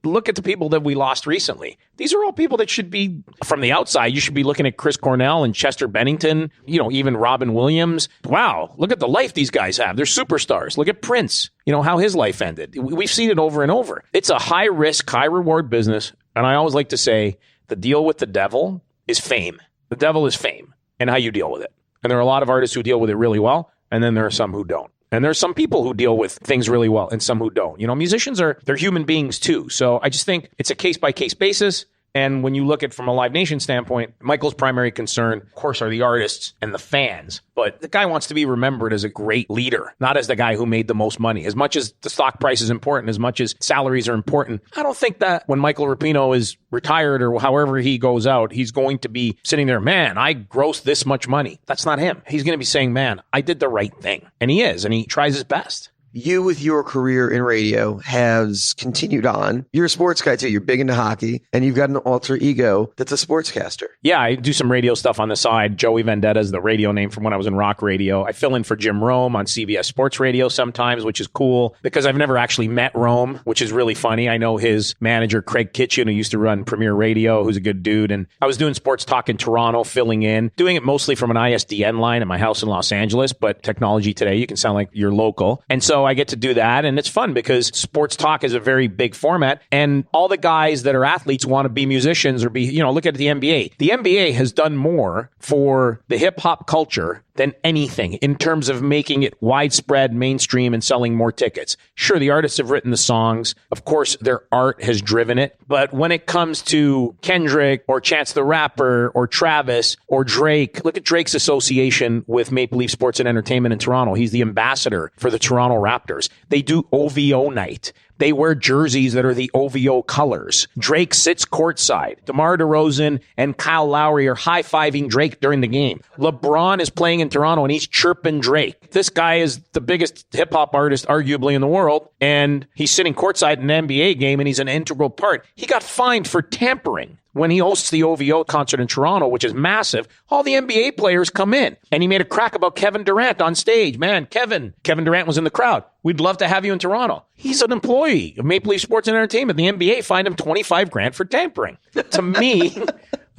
Look at the people that we lost recently. These are all people that should be, from the outside, you should be looking at Chris Cornell and Chester Bennington, even Robin Williams. Wow, look at the life these guys have. They're superstars. Look at Prince, how his life ended. We've seen it over and over. It's a high risk, high reward business. And I always like to say the deal with the devil is fame. The devil is fame and how you deal with it. And there are a lot of artists who deal with it really well. And then there are some who don't. And there's some people who deal with things really well and some who don't. Musicians they're human beings too. So I just think it's a case-by-case basis. And when you look at it from a Live Nation standpoint, Michael's primary concern, of course, are the artists and the fans. But the guy wants to be remembered as a great leader, not as the guy who made the most money. As much as the stock price is important, as much as salaries are important, I don't think that when Michael Rapinoe is retired or however he goes out, he's going to be sitting there, man, I grossed this much money. That's not him. He's going to be saying, man, I did the right thing. And he is, and he tries his best. You, with your career in radio, has continued on. You're a sports guy, too. You're big into hockey, and you've got an alter ego that's a sportscaster. Yeah, I do some radio stuff on the side. Joey Vendetta is the radio name from when I was in rock radio. I fill in for Jim Rome on CBS Sports Radio sometimes, which is cool because I've never actually met Rome, which is really funny. I know his manager, Craig Kitchen, who used to run Premier Radio, who's a good dude. And I was doing sports talk in Toronto, filling in, doing it mostly from an ISDN line at my house in Los Angeles. But technology today, you can sound like you're local. And so I get to do that. And it's fun because sports talk is a very big format. And all the guys that are athletes want to be musicians or be, look at the NBA. The NBA has done more for the hip hop culture than anything in terms of making it widespread, mainstream, and selling more tickets. Sure, the artists have written the songs. Of course, their art has driven it. But when it comes to Kendrick or Chance the Rapper or Travis or Drake, look at Drake's association with Maple Leaf Sports and Entertainment in Toronto. He's the ambassador for the Toronto Raptors. They do OVO night. They wear jerseys that are the OVO colors. Drake sits courtside. DeMar DeRozan and Kyle Lowry are high-fiving Drake during the game. LeBron is playing in Toronto, and he's chirping Drake. This guy is the biggest hip-hop artist, arguably, in the world, and he's sitting courtside in an NBA game, and he's an integral part. He got fined for tampering. When he hosts the OVO concert in Toronto, which is massive, all the NBA players come in. And he made a crack about Kevin Durant on stage. Man, Kevin Durant was in the crowd. We'd love to have you in Toronto. He's an employee of Maple Leaf Sports and Entertainment. The NBA fined him $25,000 for tampering. To me,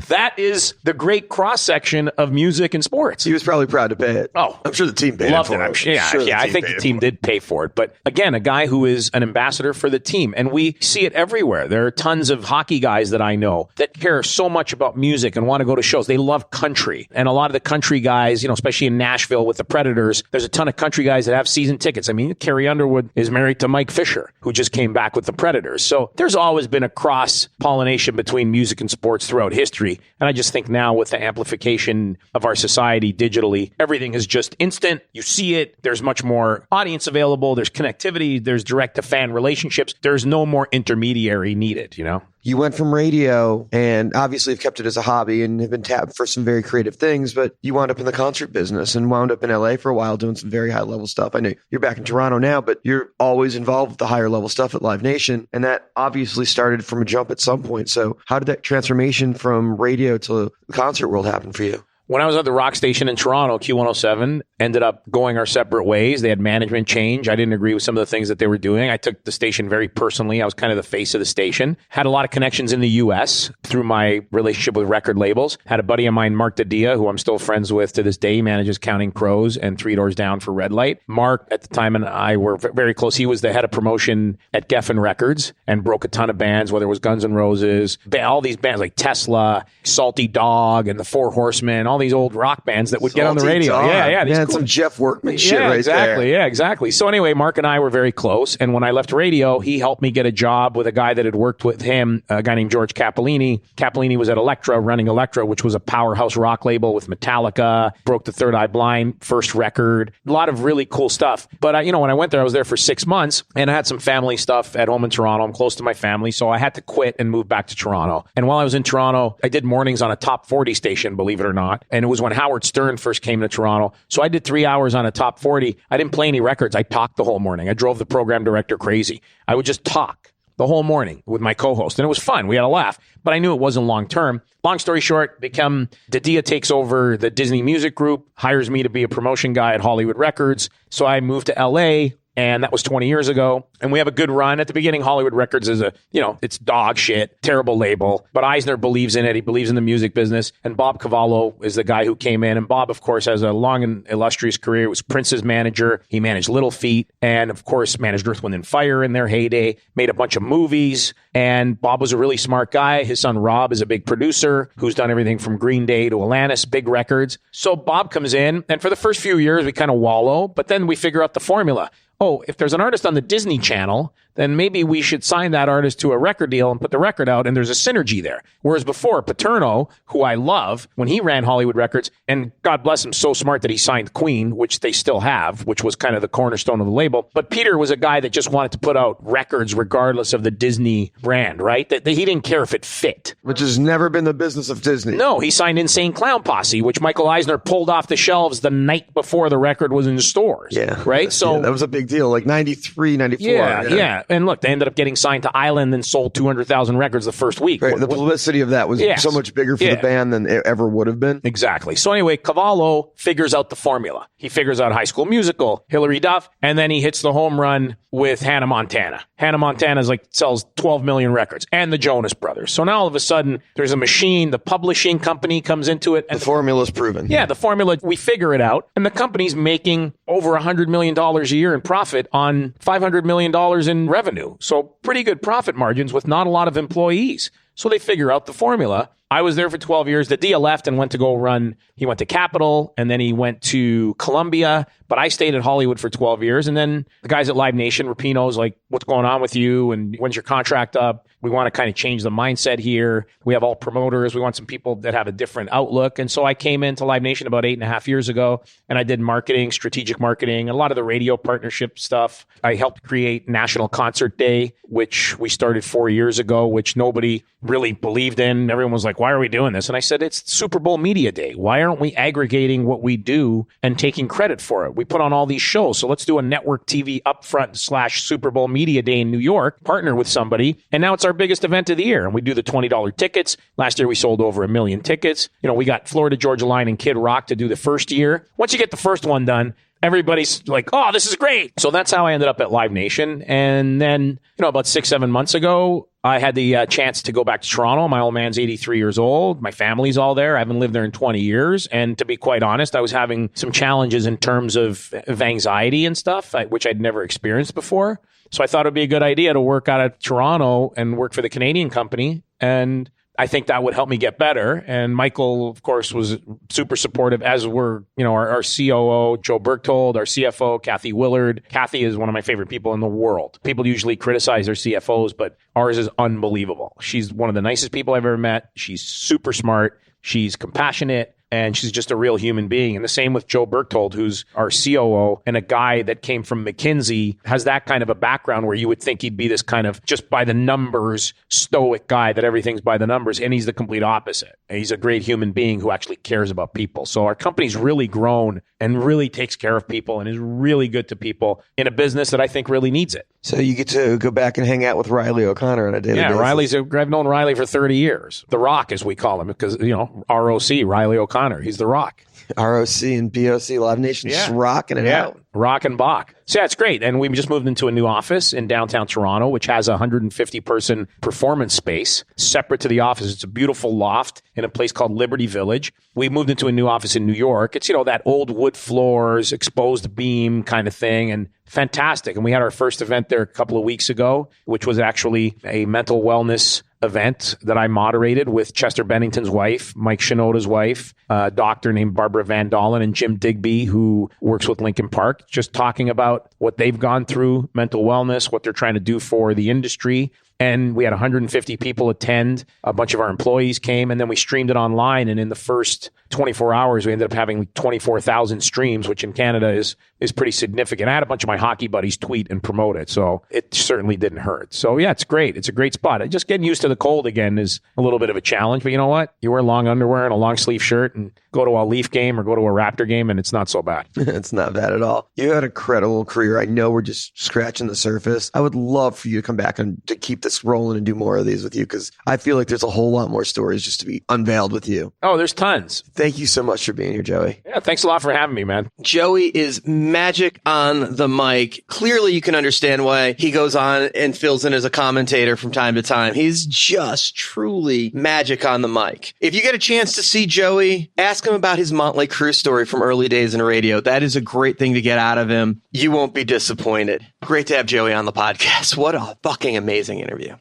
That is the great cross-section of music and sports. He was probably proud to pay it. Oh, I'm sure the team paid loved it for it. him. I think the team did pay for it. But again, a guy who is an ambassador for the team. And we see it everywhere. There are tons of hockey guys that I know that care so much about music and want to go to shows. They love country. And a lot of the country guys, especially in Nashville with the Predators, there's a ton of country guys that have season tickets. I mean, Carrie Underwood is married to Mike Fisher, who just came back with the Predators. So there's always been a cross-pollination between music and sports throughout history. And I just think now with the amplification of our society digitally, everything is just instant. You see it. There's much more audience available. There's connectivity. There's direct-to-fan relationships. There's no more intermediary needed, You went from radio and obviously have kept it as a hobby and have been tapped for some very creative things, but you wound up in the concert business and wound up in LA for a while doing some very high level stuff. I know you're back in Toronto now, but you're always involved with the higher level stuff at Live Nation. And that obviously started from a jump at some point. So how did that transformation from radio to the concert world happen for you? When I was at the rock station in Toronto, Q107, ended up going our separate ways. They had management change. I didn't agree with some of the things that they were doing. I took the station very personally. I was kind of the face of the station. Had a lot of connections in the U.S. through my relationship with record labels. Had a buddy of mine, Mark Dadia, who I'm still friends with to this day. He manages Counting Crows and Three Doors Down for Red Light. Mark, at the time, and I were very close. He was the head of promotion at Geffen Records and broke a ton of bands, whether it was Guns N' Roses, all these bands like Tesla, Salty Dog, and the Four Horsemen, all these old rock bands that would get on the radio. Dog. Yeah. Man, cool. Some Jeff Workman shit right exactly, there. Yeah, exactly. So anyway, Mark and I were very close. And when I left radio, he helped me get a job with a guy that had worked with him, a guy named George Cappellini. Cappellini was at Elektra, running Elektra, which was a powerhouse rock label with Metallica, Broke the Third Eye Blind, first record, a lot of really cool stuff. But, when I went there, I was there for 6 months and I had some family stuff at home in Toronto. I'm close to my family, so I had to quit and move back to Toronto. And while I was in Toronto, I did mornings on a top 40 station, believe it or not. And it was when Howard Stern first came to Toronto. So I did 3 hours on a top 40. I didn't play any records. I talked the whole morning. I drove the program director crazy. I would just talk the whole morning with my co-host. And it was fun. We had a laugh. But I knew it wasn't long term. Long story short, Dadia takes over the Disney Music Group, hires me to be a promotion guy at Hollywood Records. So I moved to LA. And that was 20 years ago. And we have a good run. At the beginning, Hollywood Records is it's dog shit, terrible label. But Eisner believes in it. He believes in the music business. And Bob Cavallo is the guy who came in. And Bob, of course, has a long and illustrious career. He was Prince's manager. He managed Little Feat. And, of course, managed Earth, Wind & Fire in their heyday. Made a bunch of movies. And Bob was a really smart guy. His son, Rob, is a big producer who's done everything from Green Day to Alanis, big records. So Bob comes in. And for the first few years, we kind of wallow. But then we figure out the formula. Oh, if there's an artist on the Disney Channel, then maybe we should sign that artist to a record deal and put the record out, and there's a synergy there. Whereas before, Paterno, who I love, when he ran Hollywood Records, and God bless him, so smart that he signed Queen, which they still have, which was kind of the cornerstone of the label. But Peter was a guy that just wanted to put out records regardless of the Disney brand, right? That he didn't care if it fit. Which has never been the business of Disney. No, he signed Insane Clown Posse, which Michael Eisner pulled off the shelves the night before the record was in stores. Yeah. Right? So that was a big deal, like 93, 94. Yeah. And look, they ended up getting signed to Island and sold 200,000 records the first week. Right. The publicity of that was so much bigger for the band than it ever would have been. Exactly. So anyway, Cavallo figures out the formula. He figures out High School Musical, Hilary Duff, and then he hits the home run with Hannah Montana. Hannah Montana's sells 12 million records, and the Jonas Brothers. So now all of a sudden, there's a machine, the publishing company comes into it. And the formula's proven. Yeah, the formula, we figure it out, and the company's making over $100 million a year in profit on $500 million in revenue. So pretty good profit margins with not a lot of employees. So they figure out the formula. I was there for 12 years. Dadia left and went to go run. He went to Capitol, and then he went to Columbia. But I stayed at Hollywood for 12 years. And then the guys at Live Nation, Rapinoe's like, what's going on with you? And when's your contract up? We want to kind of change the mindset here. We have all promoters. We want some people that have a different outlook. And so I came into Live Nation about 8.5 years ago, and I did marketing, strategic marketing, a lot of the radio partnership stuff. I helped create National Concert Day, which we started 4 years ago, which nobody really believed in. Everyone was like, why are we doing this? And I said, it's Super Bowl Media Day. Why aren't we aggregating what we do and taking credit for it? We put on all these shows. So let's do a network TV upfront / Super Bowl Media Day in New York, partner with somebody. And now it's our biggest event of the year. And we do the $20 tickets. Last year, we sold over 1 million tickets. We got Florida Georgia Line and Kid Rock to do the first year. Once you get the first one done, everybody's like, oh, this is great. So that's how I ended up at Live Nation. And then, about 6-7 months ago, I had the chance to go back to Toronto. My old man's 83 years old. My family's all there. I haven't lived there in 20 years. And to be quite honest, I was having some challenges in terms of anxiety and stuff, which I'd never experienced before. So I thought it would be a good idea to work out of Toronto and work for the Canadian company. And I think that would help me get better. And Michael, of course, was super supportive, as were, our COO, Joe Berchtold, our CFO, Kathy Willard. Kathy is one of my favorite people in the world. People usually criticize their CFOs, but ours is unbelievable. She's one of the nicest people I've ever met. She's super smart. She's compassionate. And she's just a real human being. And the same with Joe Berchtold, who's our COO, and a guy that came from McKinsey, has that kind of a background where you would think he'd be this kind of just by the numbers, stoic guy that everything's by the numbers. And he's the complete opposite. And he's a great human being who actually cares about people. So our company's really grown and really takes care of people and is really good to people in a business that I think really needs it. So you get to go back and hang out with Riley O'Connor on a daily basis. I've known Riley for 30 years. The Rock, as we call him, because, ROC, Riley O'Connor. He's the Rock. ROC and BOC, Live Nation, just rocking it out. Rock and Bach. So it's great. And we just moved into a new office in downtown Toronto, which has a 150-person performance space separate to the office. It's a beautiful loft in a place called Liberty Village. We moved into a new office in New York. It's, that old wood floors, exposed beam kind of thing, and fantastic. And we had our first event there a couple of weeks ago, which was actually a mental wellness event that I moderated with Chester Bennington's wife, Mike Shinoda's wife, a doctor named Barbara Van Dalen, and Jim Digby, who works with Lincoln Park, just talking about what they've gone through, mental wellness, what they're trying to do for the industry. And we had 150 people attend. A bunch of our employees came, and then we streamed it online. And in the first 24 hours, we ended up having 24,000 streams, which in Canada is pretty significant. I had a bunch of my hockey buddies tweet and promote it, so it certainly didn't hurt. So yeah, it's great. It's a great spot. Just getting used to the cold again is a little bit of a challenge, but you know what? You wear long underwear and a long sleeve shirt and go to a Leaf game or go to a Raptor game, and it's not so bad. It's not bad at all. You had a incredible career. I know we're just scratching the surface. I would love for you to come back and to keep this rolling and do more of these with you, because I feel like there's a whole lot more stories just to be unveiled with you. Oh, there's tons. Thank you so much for being here, Joey. Yeah, thanks a lot for having me, man. Joey is magic on the mic. Clearly, you can understand why he goes on and fills in as a commentator from time to time. He's just truly magic on the mic. If you get a chance to see Joey, ask him about his Motley Crue story from early days in radio. That is a great thing to get out of him. You won't be disappointed. Great to have Joey on the podcast. What a fucking amazing interview.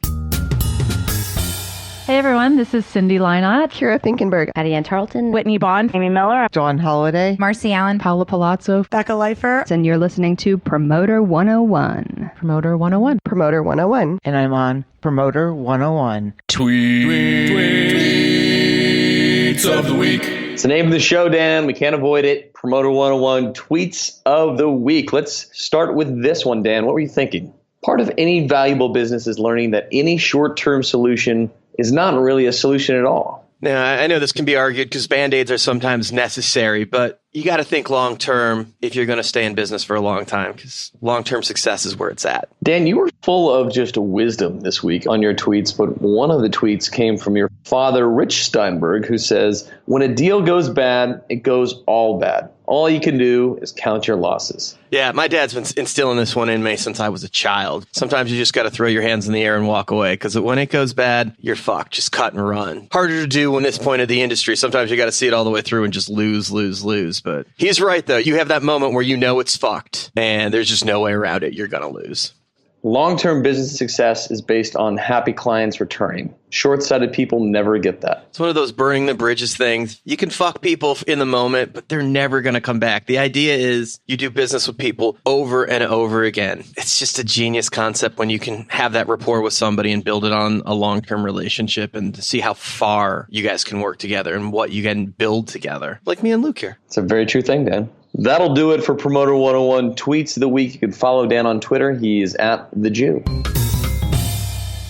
Hey everyone, this is Cindy Leinott, Kira Finkenberg, Patty Ann Tarleton, Whitney Bond, Amy Miller, Dawn Holliday, Marcy Allen, Paula Palazzo, Becca Leifer, and you're listening to Promoter 101. Promoter 101. Promoter 101. And I'm on Promoter 101. Tweets of the week. It's the name of the show, Dan. We can't avoid it. Promoter 101 Tweets of the Week. Let's start with this one, Dan. What were you thinking? Part of any valuable business is learning that any short-term solution is not really a solution at all. Now, I know this can be argued because Band-Aids are sometimes necessary, but you got to think long-term if you're going to stay in business for a long time, because long-term success is where it's at. Dan, you were full of just wisdom this week on your tweets, but one of the tweets came from your father, Rich Steinberg, who says, when a deal goes bad, it goes all bad. All you can do is count your losses. Yeah, my dad's been instilling this one in me since I was a child. Sometimes you just got to throw your hands in the air and walk away, because when it goes bad, you're fucked. Just cut and run. Harder to do in this point of the industry. Sometimes you got to see it all the way through and just lose. But he's right, though. You have that moment where you know it's fucked, and there's just no way around it. You're going to lose. Long-term business success is based on happy clients returning. Short-sighted people never get that. It's one of those burning the bridges things. You can fuck people in the moment, but they're never going to come back. The idea is you do business with people over and over again. It's just a genius concept when you can have that rapport with somebody and build it on a long-term relationship and to see how far you guys can work together and what you can build together. Like me and Luke here. It's a very true thing, Dan. That'll do it for Promoter 101 Tweets of the Week. You can follow Dan on Twitter. He is at The Jew.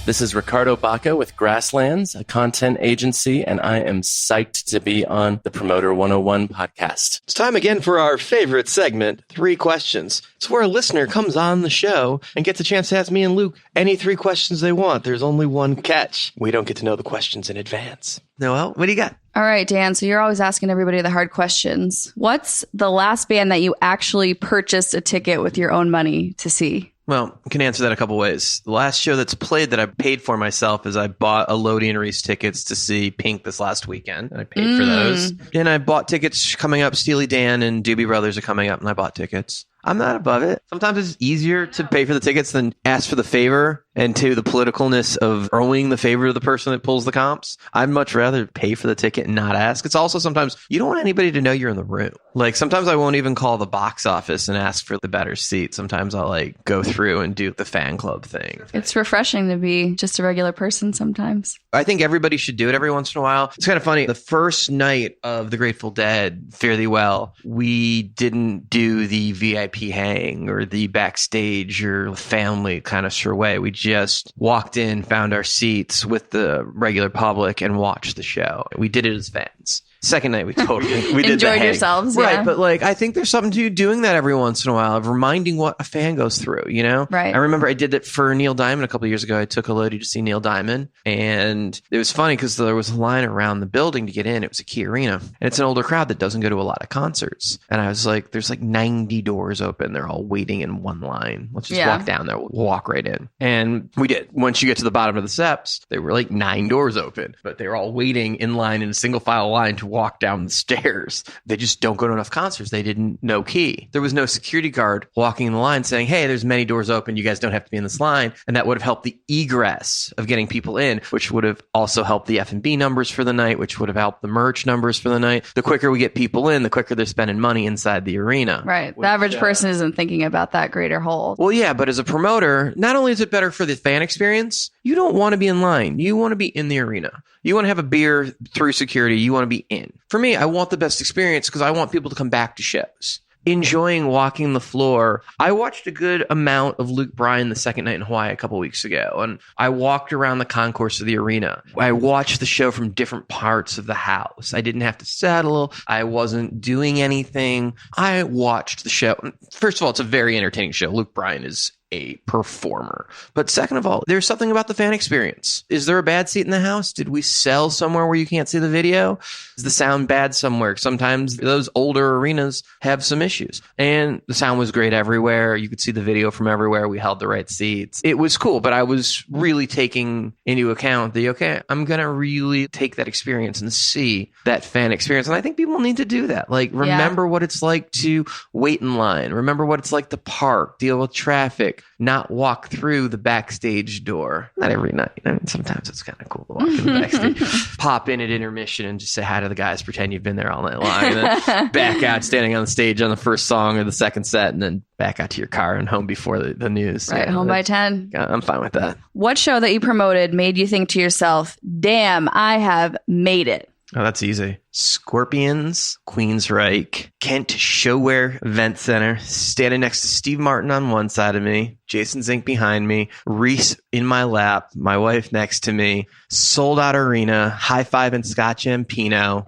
This is Ricardo Baca with Grasslands, a content agency, and I am psyched to be on the Promoter 101 podcast. It's time again for our favorite segment, 3 Questions. It's where a listener comes on the show and gets a chance to ask me and Luke any 3 questions they want. There's only one catch. We don't get to know the questions in advance. Noel, what do you got? All right, Dan, so you're always asking everybody the hard questions. What's the last band that you actually purchased a ticket with your own money to see? Well, I can answer that a couple ways. The last show that's played that I paid for myself is I bought a Lodi and Reese tickets to see Pink this last weekend. And I paid for those. And I bought tickets coming up. Steely Dan and Doobie Brothers are coming up, and I bought tickets. I'm not above it. Sometimes it's easier to pay for the tickets than ask for the favor, and to the politicalness of owing the favor to the person that pulls the comps. I'd much rather pay for the ticket and not ask. It's also sometimes you don't want anybody to know you're in the room. Like sometimes I won't even call the box office and ask for the better seat. Sometimes I'll like go through and do the fan club thing. It's refreshing to be just a regular person sometimes. I think everybody should do it every once in a while. It's kind of funny. The first night of The Grateful Dead, Fare Thee Well, we didn't do the VIP hang or the backstage or family kind of sure way. We just walked in, found our seats with the regular public and watched the show. We did it as fans. Second night, we did enjoyed yourselves, right? Yeah. But like, I think there's something to doing that every once in a while of reminding what a fan goes through. You know, right? I remember I did that for Neil Diamond a couple of years ago. I took a Lodi to see Neil Diamond, and it was funny because there was a line around the building to get in. It was a Key Arena, and it's an older crowd that doesn't go to a lot of concerts. And I was like, "There's like 90 doors open. They're all waiting in one line. Let's just walk down there. We'll walk right in." And we did. Once you get to the bottom of the steps, there were like 9 doors open, but they were all waiting in line in a single file line to walk down the stairs. They just don't go to enough concerts. They didn't know key. There was no security guard walking in the line saying, "Hey, there's many doors open. You guys don't have to be in this line." And that would have helped the egress of getting people in, which would have also helped the F&B numbers for the night, which would have helped the merch numbers for the night. The quicker we get people in, the quicker they're spending money inside the arena. Right. The average person isn't thinking about that greater whole. Well, yeah, but as a promoter, not only is it better for the fan experience, you don't want to be in line. You want to be in the arena. You want to have a beer through security. You want to be in. For me, I want the best experience because I want people to come back to shows. Enjoying walking the floor. I watched a good amount of Luke Bryan the second night in Hawaii a couple weeks ago, and I walked around the concourse of the arena. I watched the show from different parts of the house. I didn't have to settle. I wasn't doing anything. I watched the show. First of all, it's a very entertaining show. Luke Bryan is a performer. But second of all, there's something about the fan experience. Is there a bad seat in the house? Did we sell somewhere where you can't see the video? Is the sound bad somewhere? Sometimes those older arenas have some issues. And the sound was great everywhere. You could see the video from everywhere. We held the right seats. It was cool, but I was really taking into account the, okay, I'm going to really take that experience and see that fan experience. And I think people need to do that. Like, remember what it's like to wait in line. Remember what it's like to park, deal with traffic, not walk through the backstage door. Not every night. I mean, sometimes it's kind of cool to walk in the backstage. Pop in at intermission and just say hi to the guys, pretend you've been there all night long, and then back out standing on the stage on the first song or the second set, and then back out to your car and home before the news. Right, home by 10. I'm fine with that. What show that you promoted made you think to yourself, damn, I have made it? Oh, that's easy. Scorpions, Queensryche, Kent Showwear Event Center, standing next to Steve Martin on one side of me, Jason Zink behind me, Reese in my lap, my wife next to me, sold out arena, high-fiving Scotch and Pinot.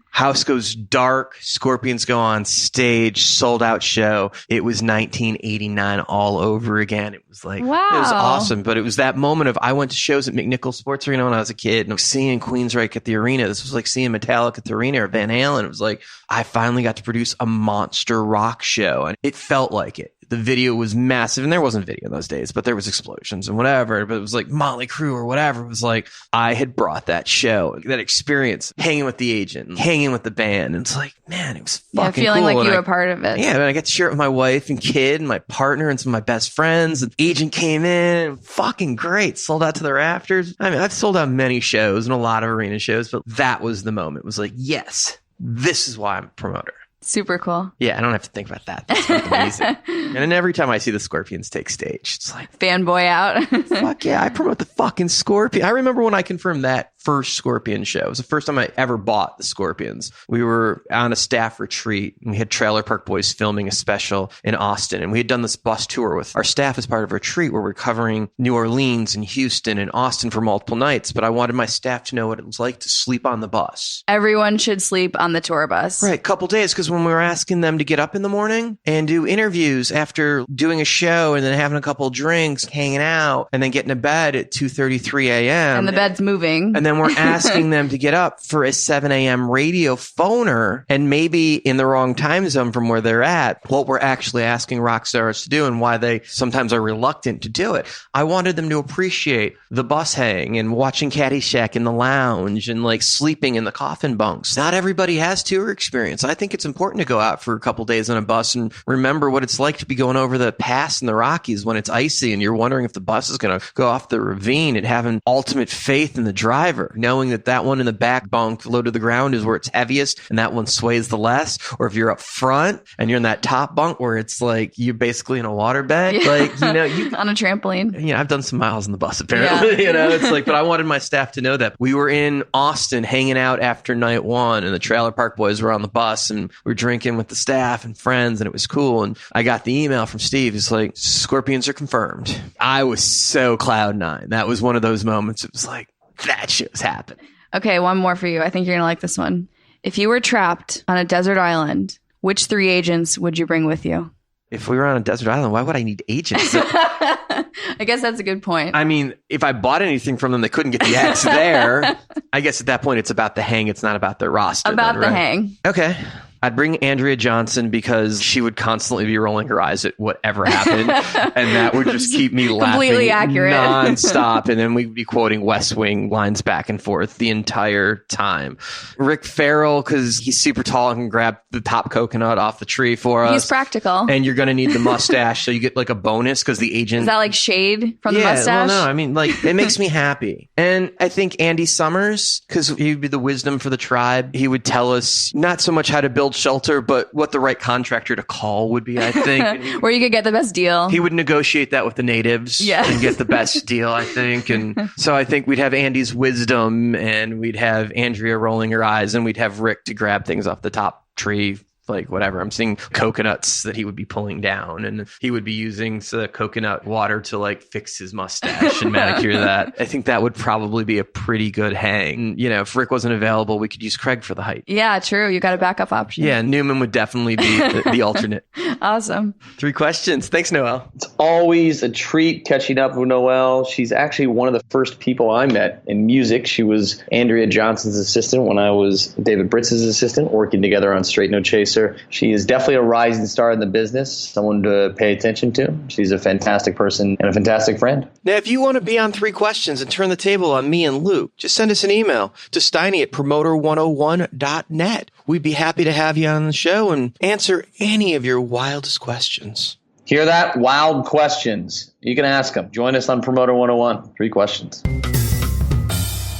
House goes dark. Scorpions go on stage. Sold out show. It was 1989 all over again. It was like, wow. It was awesome. But it was that moment of, I went to shows at McNichols Sports Arena when I was a kid, and I was seeing Queensryche at the arena. This was like seeing Metallica at the arena or Van Halen. It was like, I finally got to produce a monster rock show, and it felt like it. The video was massive, and there wasn't video in those days, but there was explosions and whatever. But it was like Motley Crue or whatever. It was like, I had brought that show, that experience, hanging with the agent, hanging with the band. And it's like, man, it was fucking feeling cool. like you were a part of it. Yeah, and I got to share it with my wife and kid and my partner and some of my best friends. And agent came in, and fucking great. Sold out to the rafters. I mean, I've sold out many shows and a lot of arena shows, but that was the moment. It was like, yes, this is why I'm a promoter. Super cool. Yeah, I don't have to think about that. That's amazing. And then every time I see the Scorpions take stage, it's like, fanboy out. fuck yeah, I promote the fucking Scorpion. I remember when I confirmed that first Scorpion show. It was the first time I ever bought the Scorpions. We were on a staff retreat, and we had Trailer Park Boys filming a special in Austin, and we had done this bus tour with our staff as part of a retreat where we're covering New Orleans and Houston and Austin for multiple nights, but I wanted my staff to know what it was like to sleep on the bus. Everyone should sleep on the tour bus. Right, couple days, because when we were asking them to get up in the morning and do interviews after doing a show and then having a couple drinks, hanging out, and then getting to bed at 2:33 a.m. And the bed's moving. And then we're asking them to get up for a 7 a.m. radio phoner, and maybe in the wrong time zone from where they're at, what we're actually asking rock stars to do and why they sometimes are reluctant to do it. I wanted them to appreciate the bus hang and watching Caddyshack in the lounge and like sleeping in the coffin bunks. Not everybody has tour experience. I think it's important to go out for a couple days on a bus and remember what it's like to be going over the pass in the Rockies when it's icy and you're wondering if the bus is going to go off the ravine, and having ultimate faith in the driver, knowing that that one in the back bunk low to the ground is where it's heaviest and that one sways the less. Or if you're up front and you're in that top bunk where it's like you're basically in a waterbed, like, you know, you on a trampoline. Yeah, I've done some miles on the bus apparently. You know, it's like, but I wanted my staff to know that we were in Austin hanging out after night one, and the Trailer Park Boys were on the bus, and we were drinking with the staff and friends, and it was cool. And I got the email from Steve. He's like, Scorpions are confirmed. I was so cloud nine. That was one of those moments. It was like, that shit's happening. Okay, one more for you. I think you're going to like this one. If you were trapped on a desert island, which 3 agents would you bring with you? If we were on a desert island, why would I need agents? I guess that's a good point. I mean, if I bought anything from them, they couldn't get the X there. I guess at that point, it's about the hang. It's not about their roster. About the hang. Okay. I'd bring Andrea Johnson because she would constantly be rolling her eyes at whatever happened. And that would just keep me laughing completely accurate. nonstop. And then we'd be quoting West Wing lines back and forth the entire time. Rick Farrell, because he's super tall and can grab the top coconut off the tree for us. He's practical. And you're going to need the mustache. So you get like a bonus because the agent. Is that like shade from the mustache? Well, no, I mean, like, it makes me happy. And I think Andy Summers, because he'd be the wisdom for the tribe. He would tell us not so much how to build shelter, but what the right contractor to call would be, I think. Where you could get the best deal. He would negotiate that with the natives and get the best deal, I think. And so I think we'd have Andy's wisdom, and we'd have Andrea rolling her eyes, and we'd have Rick to grab things off the top tree. Like whatever, I'm seeing coconuts that he would be pulling down, and he would be using the coconut water to like fix his mustache and manicure that. I think that would probably be a pretty good hang. You know, if Rick wasn't available, we could use Craig for the height. Yeah, true. You got a backup option. Yeah, Newman would definitely be the alternate. Awesome. 3 questions. Thanks, Noël. It's always a treat catching up with Noël. She's actually one of the first people I met in music. She was Andrea Johnson's assistant when I was David Britz's assistant, working together on Straight No Chaser. She is definitely a rising star in the business, someone to pay attention to. She's a fantastic person and a fantastic friend. Now, if you want to be on 3 questions and turn the table on me and Luke, just send us an email to steiny@promoter101.net. We'd be happy to have you on the show and answer any of your wildest questions. Hear that? Wild questions. You can ask them. Join us on Promoter 101. 3 questions.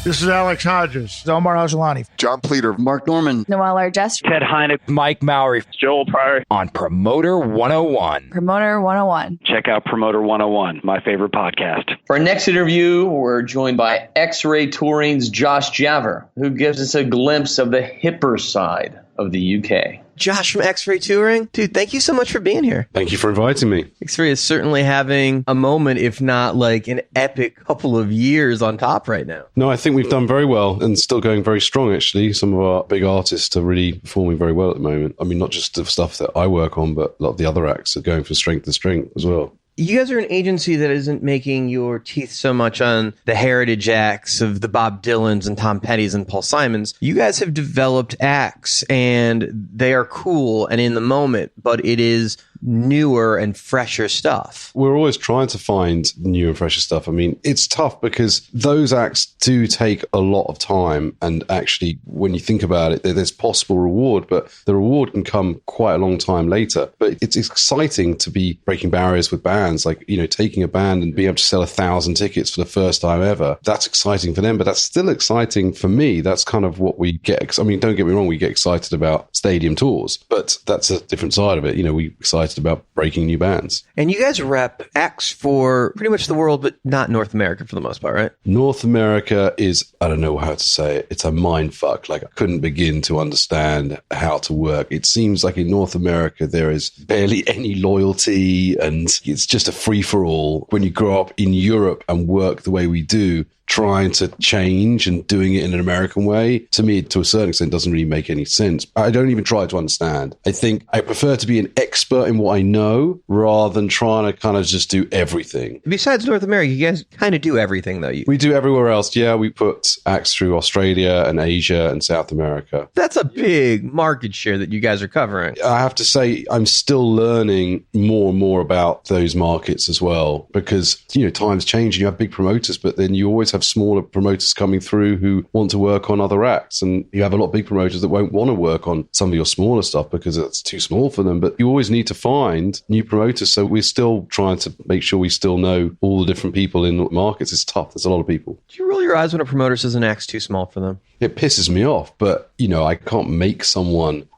This is Alex Hodges. Omar Al-Jilani. John Pleater. Mark Norman. Noël Largess. Ted Hynek. Mike Mowry. Joel Pryor. On Promoter 101. Promoter 101. Check out Promoter 101, my favorite podcast. For our next interview, we're joined by X-Ray Touring's Josh Javor, who gives us a glimpse of the hipper side of the UK. Josh from X-Ray Touring. Dude, thank you so much for being here. Thank you for inviting me. X-Ray is certainly having a moment, if not like an epic couple of years on top right now. No, I think we've done very well and still going very strong, actually. Some of our big artists are really performing very well at the moment. I mean, not just the stuff that I work on, but a lot of the other acts are going from strength to strength as well. You guys are an agency that isn't making your teeth so much on the heritage acts of the Bob Dylans and Tom Pettys and Paul Simons. You guys have developed acts, and they are cool and in the moment, but it is newer and fresher stuff. We're always trying to find new and fresher stuff. I mean, it's tough because those acts do take a lot of time, and actually, when you think about it, there's possible reward, but the reward can come quite a long time later. But it's exciting to be breaking barriers with bands, like, you know, taking a band and being able to sell 1,000 tickets for the first time ever. That's exciting for them, but that's still exciting for me. That's kind of what we get. I mean, don't get me wrong, we get excited about stadium tours, but that's a different side of it. You know, we excited excited about breaking new bands. And you guys rep acts for pretty much the world, but not North America for the most part, right? North America is, I don't know how to say it, it's a mind fuck. Like, I couldn't begin to understand how to work. It seems like in North America, there is barely any loyalty and it's just a free-for-all. When you grow up in Europe and work the way we do, trying to change and doing it in an American way, to me, to a certain extent, doesn't really make any sense. I don't even try to understand. I think I prefer to be an expert in what I know rather than trying to kind of just do everything. Besides North America, you guys kind of do everything, though. We do everywhere else. Yeah, we put acts through Australia and Asia and South America. That's a big market share that you guys are covering. I have to say, I'm still learning more and more about those markets as well, because, times change and you have big promoters, but then you always have smaller promoters coming through who want to work on other acts, and you have a lot of big promoters that won't want to work on some of your smaller stuff because it's too small for them. But you always need to find new promoters, so we're still trying to make sure we still know all the different people in markets. It's tough. There's a lot of people. Do you roll your eyes when a promoter says an act's too small for them? It pisses me off, but I can make someone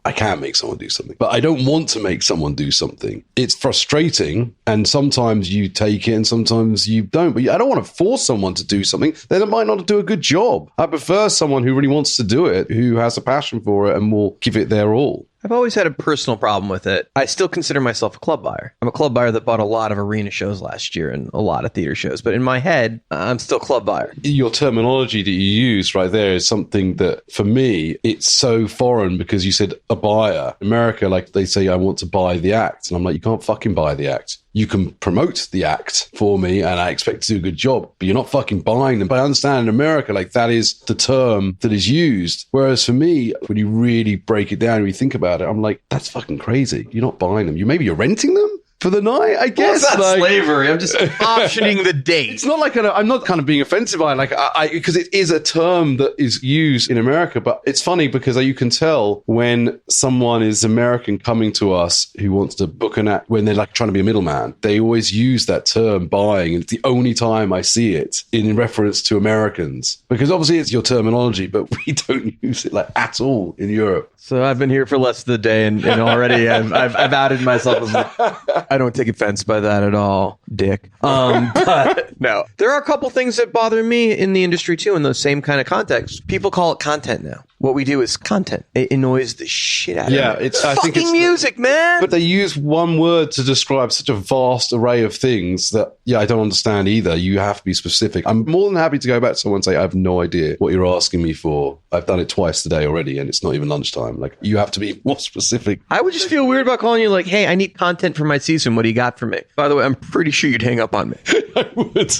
do something, but I don't want to make someone do something. It's frustrating, and sometimes you take it and sometimes you don't, but I don't want to force someone to do something. They might not do a good job. I prefer someone who really wants to do it, who has a passion for it and will give it their all. I've always had a personal problem with it. I still consider myself a club buyer. I'm a club buyer that bought a lot of arena shows last year and a lot of theater shows. But in my head, I'm still a club buyer. Your terminology that you use right there is something that, for me, it's so foreign because you said a buyer. In America, like they say, I want to buy the act. And I'm like, you can't fucking buy the act. You can promote the act for me and I expect to do a good job, but you're not fucking buying them. But I understand in America, like that is the term that is used. Whereas for me, when you really break it down and you think about it, I'm like, that's fucking crazy. You're not buying them. Maybe you're renting them for the night, I guess. Well, it's not slavery. I'm just optioning the date. It's not like I'm not kind of being offensive by it, because it is a term that is used in America. But it's funny because you can tell when someone is American coming to us who wants to book an act, when they're like trying to be a middleman, they always use that term buying. And it's the only time I see it in reference to Americans, because obviously it's your terminology, but we don't use it like at all in Europe. So I've been here for less than a day and already I've outed myself as I don't take offense by that at all, dick. But no, there are a couple things that bother me in the industry too, in those same kind of contexts. People call it content now. What we do is content. It annoys the shit out of me. I think it's music, man. But they use one word to describe such a vast array of things that, I don't understand either. You have to be specific. I'm more than happy to go back to someone and say, I have no idea what you're asking me for. I've done it twice today already, and it's not even lunchtime. Like, you have to be more specific. I would just feel weird about calling you like, hey, I need content for my season. What do you got for me? By the way, I'm pretty sure you'd hang up on me. I would.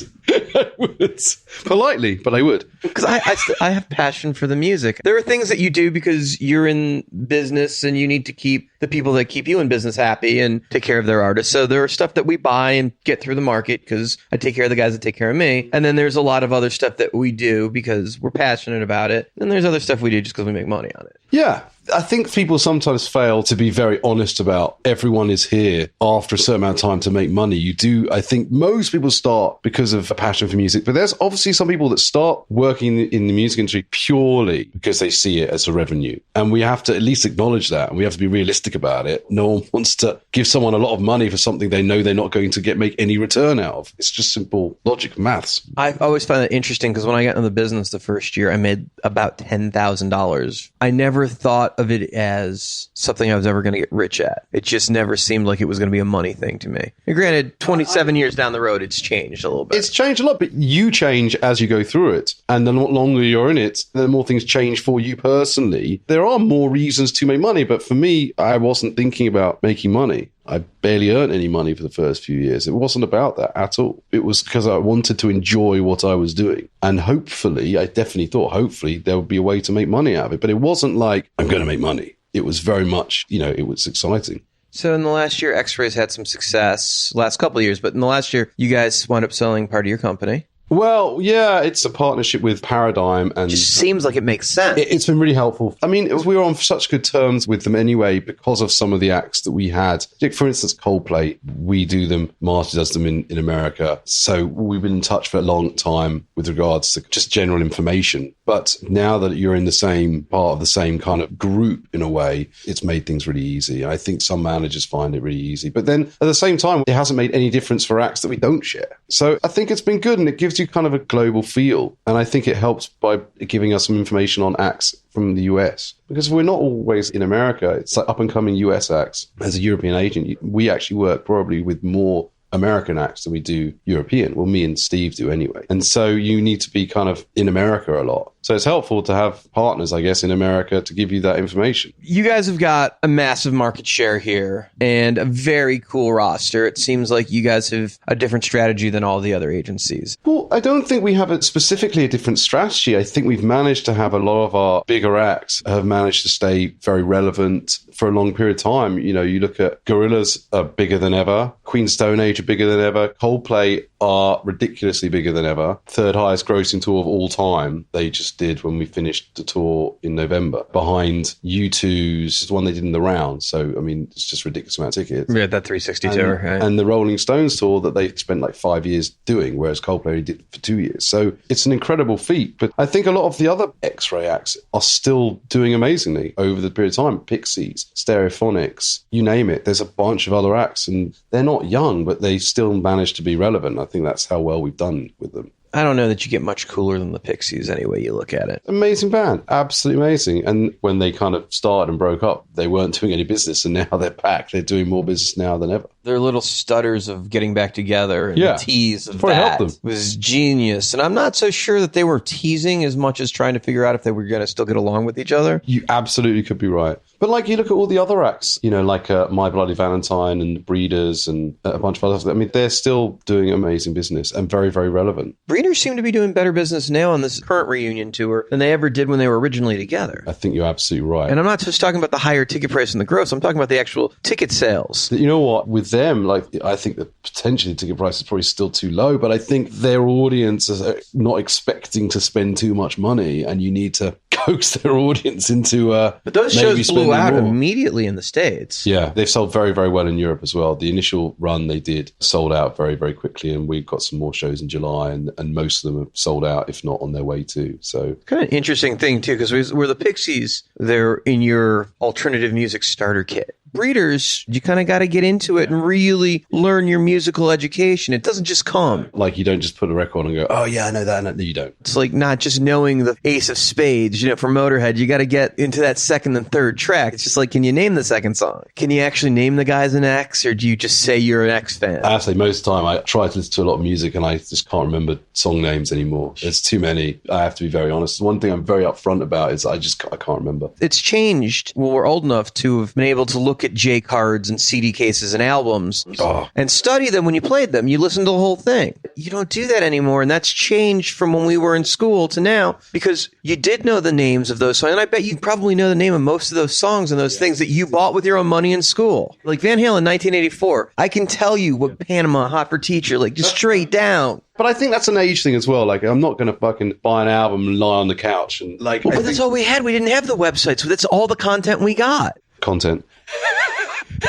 Politely, but I would. Because I have passion for the music. There are things that you do because you're in business and you need to keep the people that keep you in business happy and take care of their artists. So there are stuff that we buy and get through the market because I take care of the guys that take care of me. And then there's a lot of other stuff that we do because we're passionate about it. And there's other stuff we do just because we make money on it. Yeah. I think people sometimes fail to be very honest about everyone is here after a certain amount of time to make money. I think most people start because of a passion for music, but there's obviously some people that start working in the music industry purely because they see it as a revenue. And we have to at least acknowledge that, and we have to be realistic about it. No one wants to give someone a lot of money for something they know they're not going to make any return out of. It's just simple logic, maths. I've always found that interesting because when I got into the business the first year, I made about $10,000. I never thought of it as something I was ever going to get rich at. It just never seemed like it was going to be a money thing to me. And granted, 27 years down the road, it's changed a little bit. It's changed a lot, but you change as you go through it. And the longer you're in it, the more things change for you personally. There are more reasons to make money, but for me, I wasn't thinking about making money. I barely earned any money for the first few years. It wasn't about that at all. It was because I wanted to enjoy what I was doing. And hopefully, I definitely thought, hopefully, there would be a way to make money out of it. But it wasn't like, I'm going to make money. It was very much, it was exciting. So in the last year, X-Ray's had some success, last couple of years. But in the last year, you guys wound up selling part of your company. Well, yeah, it's a partnership with Paradigm, and Just seems like it makes sense. It's been really helpful. I mean, we were on such good terms with them anyway because of some of the acts that we had. Like, for instance, Coldplay, we do them, Marty does them in America. So we've been in touch for a long time with regards to just general information. But now that you're in the same part of the same kind of group in a way, it's made things really easy. I think some managers find it really easy. But then at the same time, it hasn't made any difference for acts that we don't share. So I think it's been good, and it gives you kind of a global feel. And I think it helps by giving us some information on acts from the US. Because we're not always in America. It's like up and coming US acts. As a European agent, we actually work probably with more American acts than we do European. Well, me and Steve do anyway. And so you need to be kind of in America a lot. So it's helpful to have partners, I guess, in America to give you that information. You guys have got a massive market share here and a very cool roster. It seems like you guys have a different strategy than all the other agencies. Well, I don't think we have specifically a different strategy. I think we've managed to have a lot of our bigger acts have managed to stay very relevant for a long period of time. You know, you look at Gorillaz are bigger than ever. Queen Stone Age are bigger than ever. Coldplay are ridiculously bigger than ever. Third highest grossing tour of all time. They just did when we finished the tour in November. Behind U2's, the one they did in the round. So, I mean, it's just ridiculous amount of tickets. Yeah, that 360 tour. Right. And the Rolling Stones tour that they spent like 5 years doing, whereas Coldplay did it for 2 years. So it's an incredible feat. But I think a lot of the other X-ray acts are still doing amazingly over the period of time. Pixies, Stereophonics, you name it. There's a bunch of other acts, and they're not young, but they still manage to be relevant. I think that's how well we've done with them. I don't know that you get much cooler than the Pixies any way you look at it. Amazing band. Absolutely amazing. And when they kind of started and broke up, they weren't doing any business, and now they're back. They're doing more business now than ever. Their little stutters of getting back together and the tease of that was genius. And I'm not so sure that they were teasing as much as trying to figure out if they were going to still get along with each other. You absolutely could be right. But like you look at all the other acts, you know, like My Bloody Valentine and Breeders and a bunch of others. I mean, they're still doing amazing business and very, very relevant. Breeders seem to be doing better business now on this current reunion tour than they ever did when they were originally together. I think you're absolutely right. And I'm not just talking about the higher ticket price and the gross. I'm talking about the actual ticket sales. You know what? With them, like, I think that potentially the ticket price is probably still too low, but I think their audience is not expecting to spend too much money, and you need to coax their audience into but those shows blew out immediately in the States. Yeah, they've sold very, very well in Europe as well. The initial run they did sold out very, very quickly, and we've got some more shows in July, and most of them have sold out, if not on their way too. So kind of an interesting thing too, because we're the Pixies. They're in your alternative music starter kit. Breeders, you kind of got to get into it and really learn your musical education. It doesn't just come. Like, you don't just put a record on and go, oh yeah, I know that. No, you don't. It's like not just knowing the Ace of Spades. You know, for Motorhead, you got to get into that second and third track. It's just like, can you name the second song? Can you actually name the guys in X, or do you just say you're an X fan? Actually, most of the time I try to listen to a lot of music and I just can't remember song names anymore. There's too many. I have to be very honest. One thing I'm very upfront about is I can't remember. It's changed. Well, we're old enough to have been able to look at J cards and CD cases and albums and study them when you played them. You listen to the whole thing. You don't do that anymore, and that's changed from when we were in school to now, because you did know the names of those songs, and I bet you probably know the name of most of those songs and those things that you bought with your own money in school. Like Van Halen 1984. I can tell you what Panama, Hot for Teacher, like just straight down. But I think that's an age thing as well. Like, I'm not going to fucking buy an album and lie on the couch and like. Well, but that's all we had. We didn't have the website, so that's all the content we got. Content.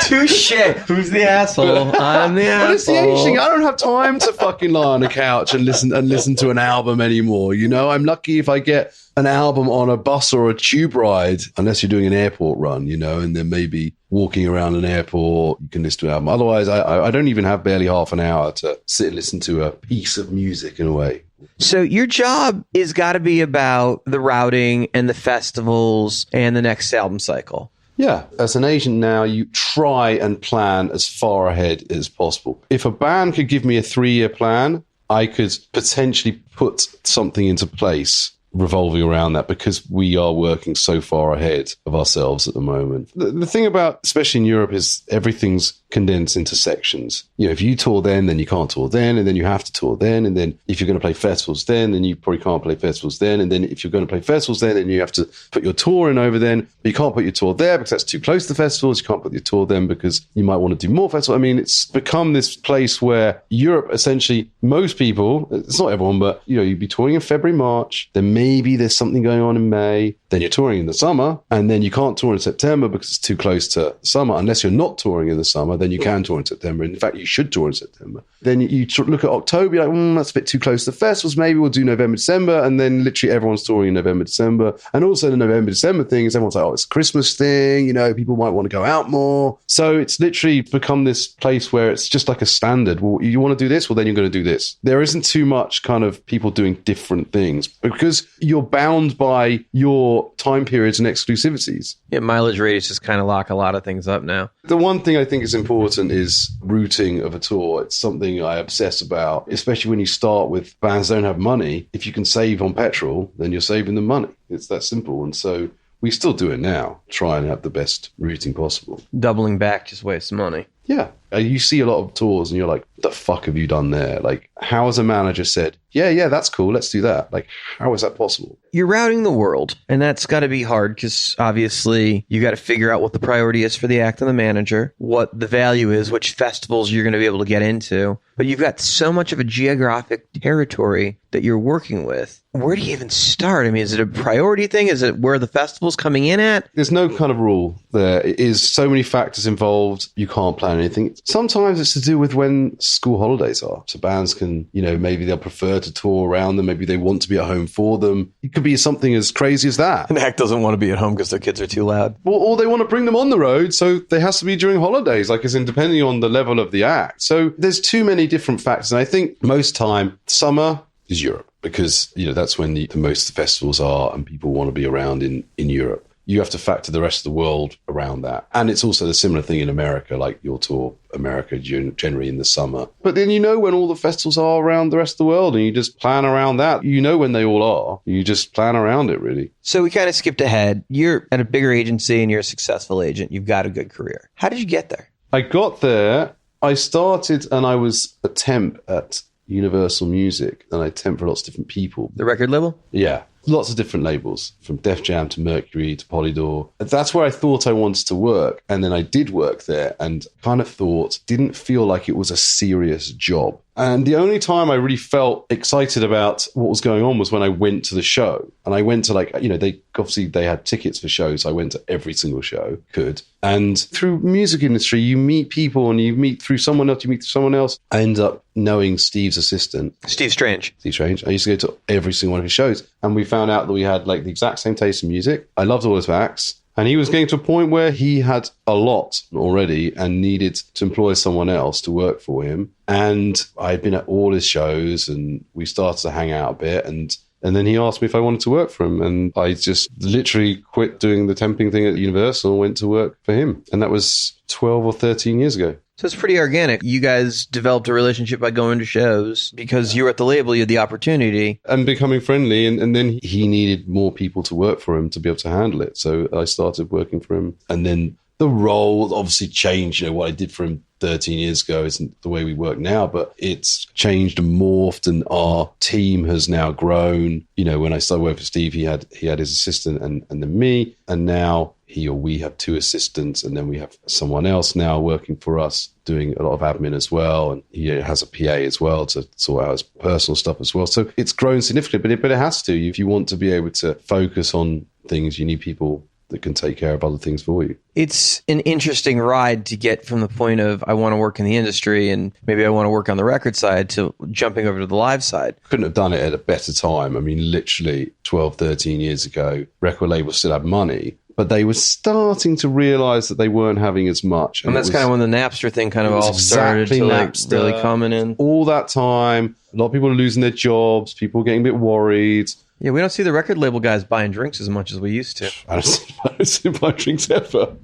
Touche. Who's the asshole? I'm the asshole. But it's the age thing. I don't have time to fucking lie on the couch and listen to an album anymore. You know, I'm lucky if I get an album on a bus or a tube ride, unless you're doing an airport run, you know, and then maybe walking around an airport, you can listen to an album. Otherwise, I don't even have barely half an hour to sit and listen to a piece of music in a way. So your job is got to be about the routing and the festivals and the next album cycle. Yeah, as an agent now, you try and plan as far ahead as possible. If a band could give me a 3-year plan, I could potentially put something into place revolving around that because we are working so far ahead of ourselves at the moment. The thing about, especially in Europe, is everything's condensed into sections. You know, if you tour then you can't tour then, and then you have to tour then, and then if you're going to play festivals then you probably can't play festivals then, and then if you're going to play festivals then you have to put your tour in over then, but you can't put your tour there because that's too close to the festivals. You can't put your tour then because you might want to do more festivals. I mean, it's become this place where Europe, essentially, most people, it's not everyone, but you know, you'd be touring in February, March, then maybe there's something going on in May, then you're touring in the summer, and then you can't tour in September because it's too close to summer. Unless you're not touring in the summer, then you can tour in September. In fact, you should tour in September. Then you look at October, you're like, that's a bit too close to the festivals. Maybe we'll do November, December, and then literally everyone's touring in November, December. And also the November, December thing is everyone's like, oh, it's a Christmas thing, you know, people might want to go out more. So it's literally become this place where it's just like a standard. Well, you want to do this? Well, then you're going to do this. There isn't too much kind of people doing different things because you're bound by your time periods and exclusivities. Yeah, mileage radiuses kind of lock a lot of things up now. The one thing I think is important is routing of a tour. It's something I obsess about, especially when you start with bands that don't have money. If you can save on petrol, then you're saving them money. It's that simple. And so we still do it now, try and have the best routing possible. Doubling back just wastes money. Yeah. You see a lot of tours and you're like, what the fuck have you done there? Like, how has a manager said, yeah, that's cool, let's do that? Like, how is that possible? You're routing the world, and that's got to be hard because obviously you got to figure out what the priority is for the act and the manager, what the value is, which festivals you're going to be able to get into. But you've got so much of a geographic territory that you're working with. Where do you even start? I mean, is it a priority thing? Is it where the festival's coming in at? There's no kind of rule there. It is so many factors involved, you can't plan anything. Sometimes it's to do with when school holidays are. So bands can, you know, maybe they'll prefer to tour around them. Maybe they want to be at home for them. It could be something as crazy as that. An act doesn't want to be at home because their kids are too loud. Well, or they want to bring them on the road, so they has to be during holidays, like as in depending on the level of the act. So there's too many different factors. And I think most time, summer is Europe because, you know, that's when the most festivals are and people want to be around in Europe. You have to factor the rest of the world around that. And it's also the similar thing in America, like you'll tour America generally in the summer. But then you know when all the festivals are around the rest of the world and you just plan around that. You know when they all are. You just plan around it, really. So we kind of skipped ahead. You're at a bigger agency and you're a successful agent. You've got a good career. How did you get there? I got there. I started and I was a temp at Universal Music and I temp for lots of different people. The record label? Yeah. Lots of different labels, from Def Jam to Mercury to Polydor. That's where I thought I wanted to work. And then I did work there and kind of didn't feel like it was a serious job. And the only time I really felt excited about what was going on was when I went to the show. And I went to they had tickets for shows. I went to every single show could. And through music industry, you meet people and you meet through someone else. I ended up knowing Steve's assistant. Steve Strange. I used to go to every single one of his shows. And we found out that we had like the exact same taste in music. I loved all his acts. And he was getting to a point where he had a lot already and needed to employ someone else to work for him. And I'd been at all his shows and we started to hang out a bit. And then he asked me if I wanted to work for him. And I just literally quit doing the temping thing at Universal and went to work for him. And that was 12 or 13 years ago. So it's pretty organic. You guys developed a relationship by going to shows because you were at the label, you had the opportunity. And becoming friendly. And then he needed more people to work for him to be able to handle it. So I started working for him. And then the role obviously changed. You know, what I did for him 13 years ago isn't the way we work now, but it's changed and morphed, and our team has now grown. You know, when I started working for Steve, he had his assistant and then me, and now we have two assistants, and then we have someone else now working for us doing a lot of admin as well, and he has a PA as well to sort out his personal stuff as well. So it's grown significantly, but it has to. If you want to be able to focus on things, you need people that can take care of other things for you. It's an interesting ride to get from the point of I want to work in the industry and maybe I want to work on the record side to jumping over to the live side. Couldn't have done it at a better time. I mean, literally 12, 13 years ago, record labels still had money, but they were starting to realize that they weren't having as much. And that's kind of when the Napster thing kind of all started to Napster, really coming in. All that time, a lot of people were losing their jobs, people were getting a bit worried. Yeah, we don't see the record label guys buying drinks as much as we used to. I don't see buy drinks ever.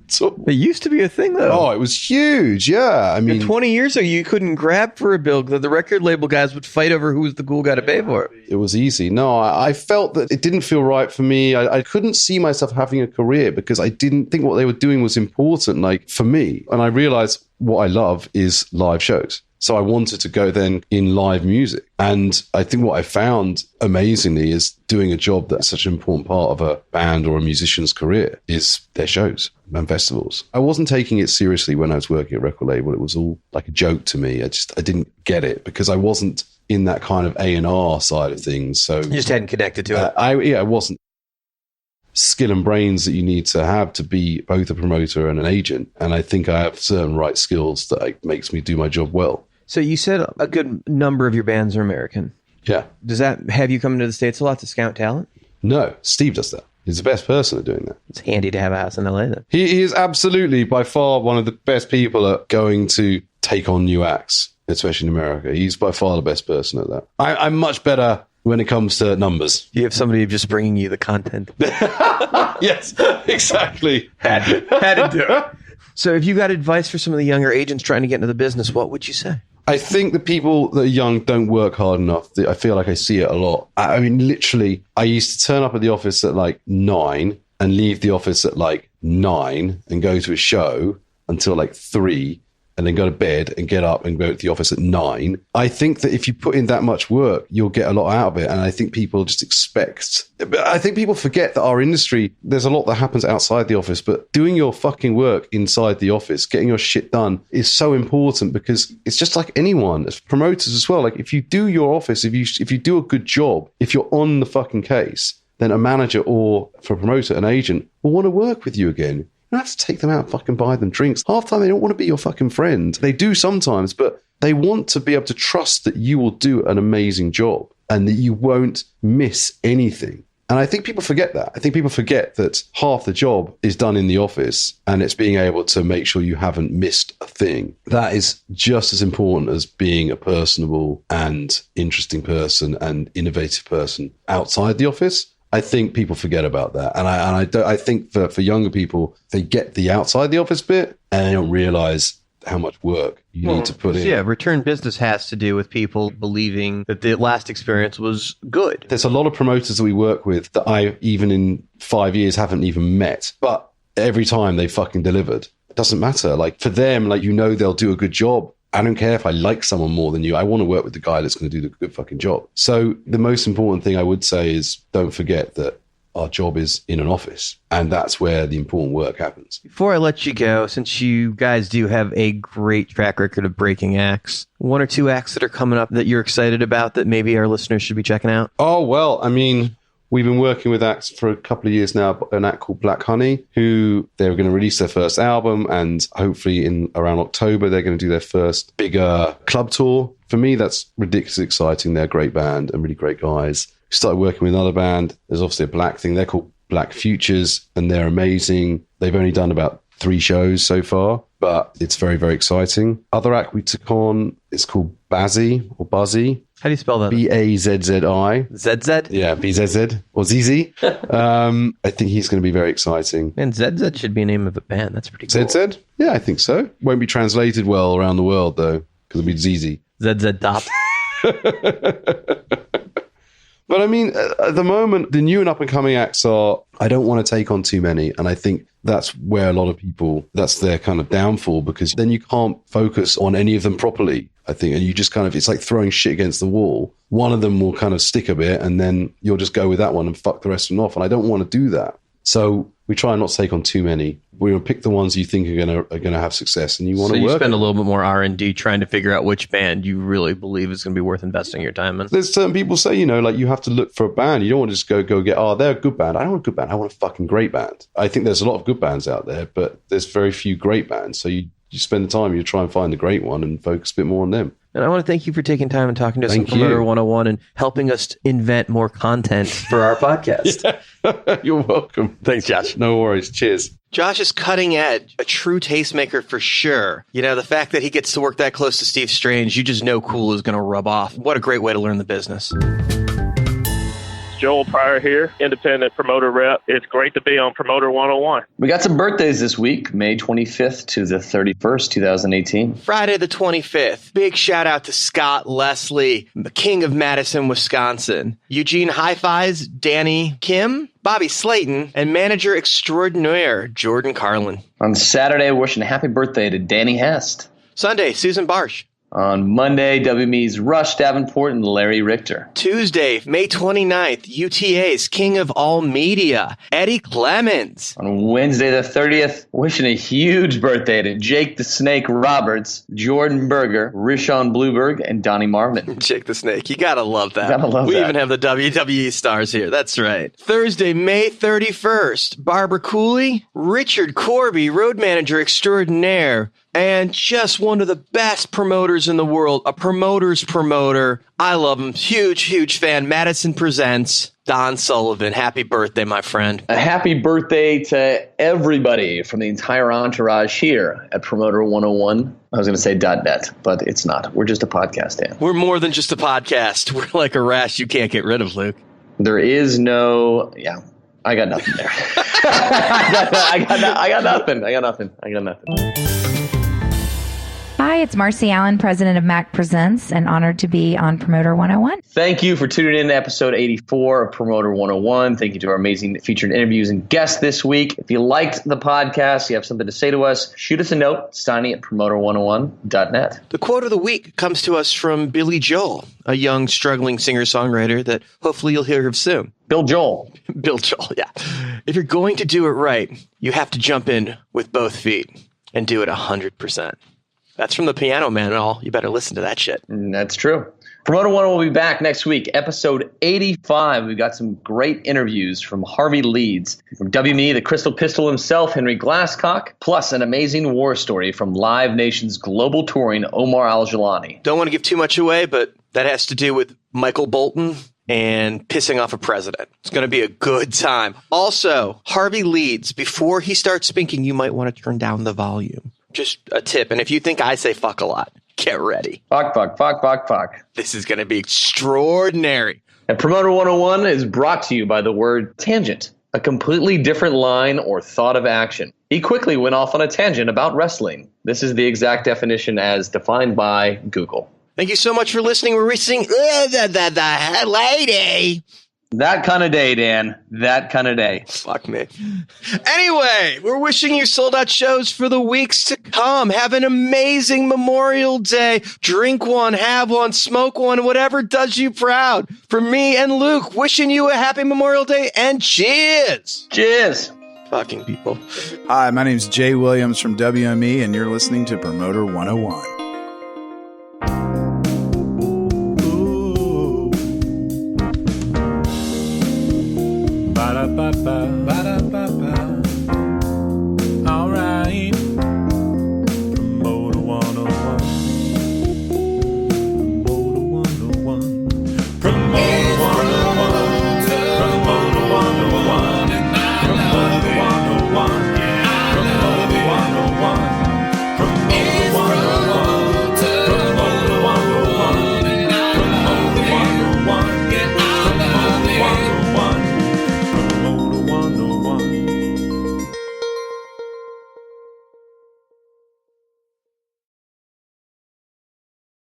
It used to be a thing, though. Oh, it was huge. Yeah, I mean, 20 years ago, you couldn't grab for a bill because the record label guys would fight over who was the cool guy to pay for it. It was easy. No, I felt that it didn't feel right for me. I couldn't see myself having a career because I didn't think what they were doing was important, like, for me. And I realized what I love is live shows. So I wanted to go then in live music. And I think what I found amazingly is doing a job that's such an important part of a band or a musician's career is their shows and festivals. I wasn't taking it seriously when I was working at a record label. It was all like a joke to me. I didn't get it because I wasn't in that kind of A&R side of things. So you just hadn't connected to it. I wasn't. Skill and brains that you need to have to be both a promoter and an agent. And I think I have certain right skills that makes me do my job well. So you said a good number of your bands are American. Yeah. Does that have you come to the States a lot to scout talent? No, Steve does that. He's the best person at doing that. It's handy to have a house in LA then. He is absolutely by far one of the best people at going to take on new acts, especially in America. He's by far the best person at that. I'm much better when it comes to numbers. You have somebody just bringing you the content. Yes, exactly. Had to do it. So if you got advice for some of the younger agents trying to get into the business, what would you say? I think the people that are young don't work hard enough. I feel like I see it a lot. I mean, literally, I used to turn up at the office at like 9 and leave the office at like 9 and go to a show until like 3 and then go to bed and get up and go to the office at 9. I think that if you put in that much work, you'll get a lot out of it. And I think people just expect... I think people forget that our industry, there's a lot that happens outside the office, but doing your fucking work inside the office, getting your shit done is so important because it's just like anyone, as promoters as well. Like if you do your office, if you do a good job, if you're on the fucking case, then a manager or for a promoter, an agent will want to work with you again. You don't have to take them out and fucking buy them drinks. Half the time, they don't want to be your fucking friend. They do sometimes, but they want to be able to trust that you will do an amazing job and that you won't miss anything. And I think people forget that. I think people forget that half the job is done in the office and it's being able to make sure you haven't missed a thing. That is just as important as being a personable and interesting person and innovative person outside the office. I think people forget about that. And I think for younger people, they get the outside the office bit and they don't realize how much work you need to put in. Yeah, return business has to do with people believing that the last experience was good. There's a lot of promoters that we work with that I, even in 5 years, haven't even met. But every time they fucking delivered. It doesn't matter. Like for them, like, you know, they'll do a good job. I don't care if I like someone more than you. I want to work with the guy that's going to do the good fucking job. So the most important thing I would say is don't forget that our job is in an office, and that's where the important work happens. Before I let you go, since you guys do have a great track record of breaking acts, 1 or 2 acts that are coming up that you're excited about that maybe our listeners should be checking out? Oh, well, I mean, we've been working with acts for a couple of years now, an act called Black Honey, who they're going to release their first album, and hopefully in around October, they're going to do their first bigger club tour. For me, that's ridiculously exciting. They're a great band and really great guys. Started working with another band. There's obviously a black thing. They're called Black Futures, and they're amazing. They've only done about 3 shows so far, but it's very, very exciting. Other act we took on is called Bazzy or Buzzy. How do you spell that? B-A-Z-Z-I. Z-Z? Yeah, B-Z-Z or Z-Z. I think he's going to be very exciting. Man, Z-Z should be a name of a band. That's pretty cool. Z-Z? Yeah, I think so. Won't be translated well around the world, though, because it'll be Z-Z. Z-Z Top. But I mean, at the moment, the new and up-and-coming acts are, I don't want to take on too many. And I think that's where a lot of people, that's their kind of downfall, because then you can't focus on any of them properly, I think. And you just kind of, it's like throwing shit against the wall. One of them will kind of stick a bit, and then you'll just go with that one and fuck the rest of them off. And I don't want to do that. So we try not to take on too many. We'll pick the ones you think are going to have success, and you want to work. So you spend a little bit more R&D trying to figure out which band you really believe is going to be worth investing your time in. There's certain people say, you know, like you have to look for a band. You don't want to just go get, oh, they're a good band. I don't want a good band. I want a fucking great band. I think there's a lot of good bands out there, but there's very few great bands. So you spend the time, you try and find the great one and focus a bit more on them. And I want to thank you for taking time and talking to us on Promoter 101 and helping us invent more content for our podcast. Yeah. You're welcome. Thanks, Josh. No worries. Cheers. Josh is cutting edge, a true tastemaker for sure. You know, the fact that he gets to work that close to Steve Strange, you just know cool is going to rub off. What a great way to learn the business. Joel Pryor here, independent promoter rep. It's great to be on Promoter 101. We got some birthdays this week, May 25th to the 31st, 2018. Friday the 25th. Big shout out to Scott Leslie, the king of Madison, Wisconsin. Eugene Hi-Fi's Danny Kim, Bobby Slayton, and manager extraordinaire Jordan Carlin. On Saturday, wishing a happy birthday to Danny Hest. Sunday, Susan Barsh. On Monday, WME's Rush Davenport and Larry Richter. Tuesday, May 29th, UTA's King of All Media, Eddie Clemens. On Wednesday the 30th, wishing a huge birthday to Jake the Snake Roberts, Jordan Berger, Rishon Blueberg, and Donnie Marvin. Jake the Snake. You gotta love that. Gotta love we that. even have the WWE stars here. That's right. Thursday, May 31st, Barbara Cooley, Richard Corby, road manager extraordinaire, and just one of the best promoters in the world, a promoter's promoter. I love him. Huge, huge fan. Madison Presents, Don Sullivan. Happy birthday, my friend. A happy birthday to everybody from the entire entourage here at Promoter 101. I was going to say .net, but it's not. We're just a podcast, Dan. We're more than just a podcast. We're like a rash you can't get rid of, Luke. There is no... Yeah, I got nothing there. I got nothing. Hi, it's Marcy Allen, president of MAC Presents, and honored to be on Promoter 101. Thank you for tuning in to episode 84 of Promoter 101. Thank you to our amazing featured interviews and guests this week. If you liked the podcast, you have something to say to us, shoot us a note, Steiny at promoter101.net. The quote of the week comes to us from Billy Joel, a young, struggling singer-songwriter that hopefully you'll hear of soon. Bill Joel, yeah. If you're going to do it right, you have to jump in with both feet and do it 100%. That's from the Piano Man and all. You better listen to that shit. That's true. Promoter 1 will be back next week, episode 85. We've got some great interviews from Harvey Leeds, from WME, the Crystal Pistol himself, Henry Glasscock, plus an amazing war story from Live Nation's global touring Omar Al-Jilani. Don't want to give too much away, but that has to do with Michael Bolton and pissing off a president. It's going to be a good time. Also, Harvey Leeds, before he starts speaking, you might want to turn down the volume. Just a tip. And if you think I say fuck a lot, get ready. Fuck. This is going to be extraordinary. And Promoter 101 is brought to you by the word tangent, a completely different line or thought of action. He quickly went off on a tangent about wrestling. This is the exact definition as defined by Google. Thank you so much for listening. We're reaching the lady. That kind of day, Dan. That kind of day. Fuck me. Anyway, we're wishing you sold-out shows for the weeks to come. Have an amazing Memorial Day. Drink one, have one, smoke one, whatever does you proud. From me and Luke, wishing you a happy Memorial Day and cheers. Cheers. Fucking people. Hi, my name's Jay Williams from WME, and you're listening to Promoter 101.